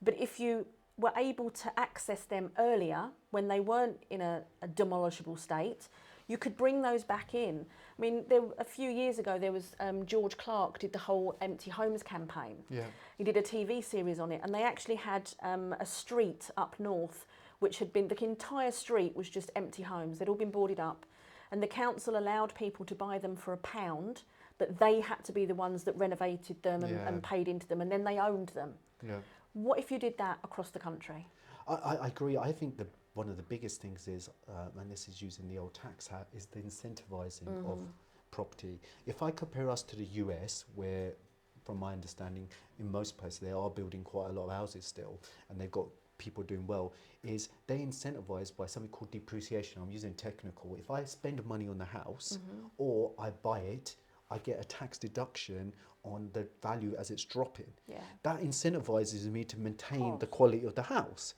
But if you were able to access them earlier when they weren't in a demolishable state, you could bring those back in. I mean, a few years ago, there was George Clark did the whole Empty Homes campaign. He did a TV series on it, and they actually had a street up north which had been, the entire street was just empty homes. They'd all been boarded up, and the council allowed people to buy them for £1, but they had to be the ones that renovated them and paid into them, and then they owned them. What if you did that across the country? I agree. I think one of the biggest things is, and this is using the old tax hat, is the incentivising of property. If I compare us to the US, where, from my understanding, in most places they are building quite a lot of houses still, and they've got people doing well, is they incentivise by something called depreciation. I'm using technical. If I spend money on the house or I buy it, I get a tax deduction on the value as it's dropping. That incentivises me to maintain the quality of the house.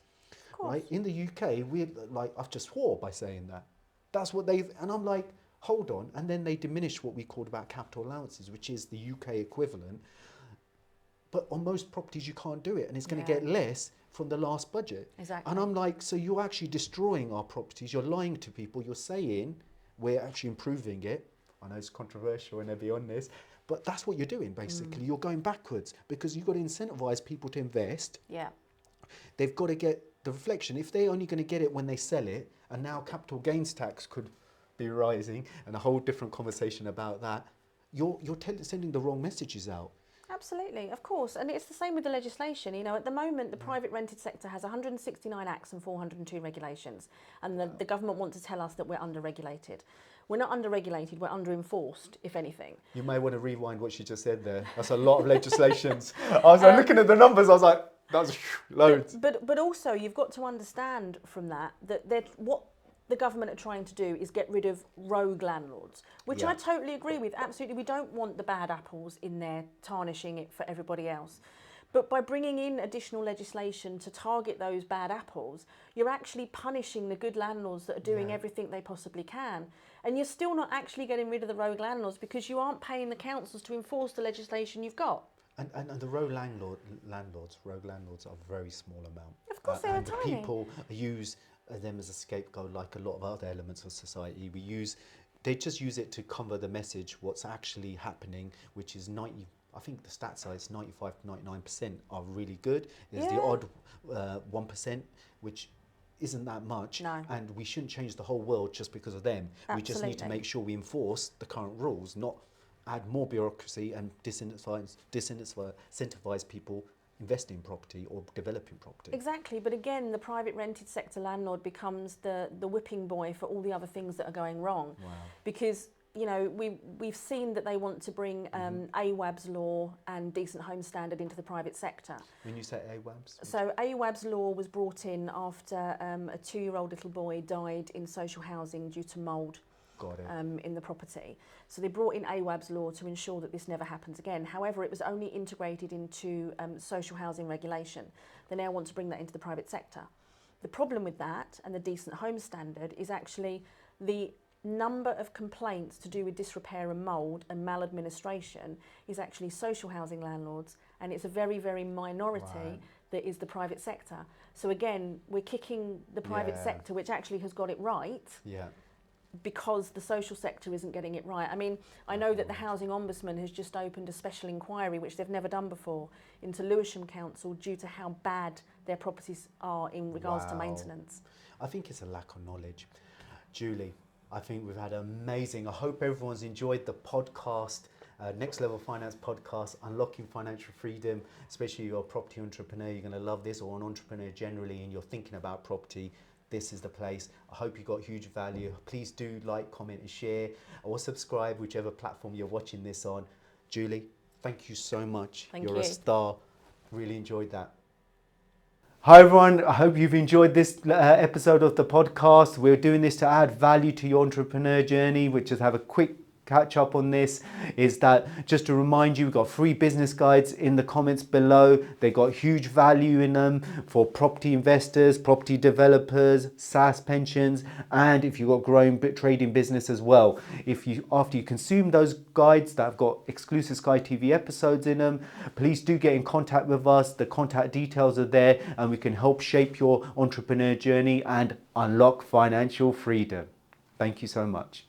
Right? In the UK, we're like, I've just swore by saying that. That's what they've, and I'm like, hold on, and then they diminish what we called about capital allowances, which is the UK equivalent. But on most properties, you can't do it, and it's going to get less from the last budget. Exactly. And I'm like, so you're actually destroying our properties. You're lying to people. You're saying we're actually improving it. I know it's controversial and they'll be on this, but that's what you're doing, basically. You're going backwards because you've got to incentivize people to invest. Yeah. They've got to get the reflection. If they're only going to get it when they sell it, and now capital gains tax could be rising, and a whole different conversation about that, you're sending the wrong messages out. Absolutely, of course. And it's the same with the legislation. You know, at the moment, the private rented sector has 169 acts and 402 regulations. And the government want to tell us that we're under-regulated. We're not under-regulated, we're under-enforced, if anything. You may want to rewind what she just said there. That's a lot of legislations. I was looking at the numbers, I was like, that's loads. But also, you've got to understand from that what the government are trying to do is get rid of rogue landlords, which I totally agree with. Absolutely, we don't want the bad apples in there tarnishing it for everybody else. But by bringing in additional legislation to target those bad apples, you're actually punishing the good landlords that are doing everything they possibly can. And you're still not actually getting rid of the rogue landlords because you aren't paying the councils to enforce the legislation you've got. And the rogue landlords are a very small amount. Of course, they're and tiny. People use them as a scapegoat, like a lot of other elements of society. They just use it to cover the message. What's actually happening, which is 90. I think the stats are it's 95 to 99% are really good. There's the odd 1%, which isn't that much. No. And we shouldn't change the whole world just because of them. Absolutely. We just need to make sure we enforce the current rules, not add more bureaucracy and disincentivize people investing in property or developing property. Exactly, but again, the private rented sector landlord becomes the whipping boy for all the other things that are going wrong. Wow. Because, you know, we've seen that they want to bring AWAB's law and decent home standard into the private sector. When you say AWAB's? So AWAB's law was brought in after a 2-year-old little boy died in social housing due to mould. Got it. In the property. So they brought in AWAB's law to ensure that this never happens again. However, it was only integrated into social housing regulation. They now want to bring that into the private sector. The problem with that and the decent home standard is actually the number of complaints to do with disrepair and mould and maladministration is actually social housing landlords, and it's a very, very minority that is the private sector. So again, we're kicking the private sector, which actually has got it right. Yeah. Because the social sector isn't getting it right. I mean, I know that the Housing Ombudsman has just opened a special inquiry, which they've never done before, into Lewisham Council due to how bad their properties are in regards to maintenance. I think it's a lack of knowledge. Julie, I think we've had amazing. I hope everyone's enjoyed the podcast, Next Level Finance podcast, Unlocking Financial Freedom, especially if you're a property entrepreneur, you're going to love this, or an entrepreneur generally, and you're thinking about property. This is the place. I hope you got huge value. Please do like, comment and share, or subscribe, whichever platform you're watching this on. Julie, thank you so much. You're a star. Really enjoyed that. Hi everyone, I hope you've enjoyed this episode of the podcast. We're doing this to add value to your entrepreneur journey, which is have a quick catch up on this, is that just to remind you, we've got free business guides in the comments below. They got huge value in them for property investors, property developers, SaaS pensions, and if you've got growing trading business as well. After you consume those guides that have got exclusive Sky TV episodes in them, please do get in contact with us. The contact details are there, and we can help shape your entrepreneur journey and unlock financial freedom. Thank you so much.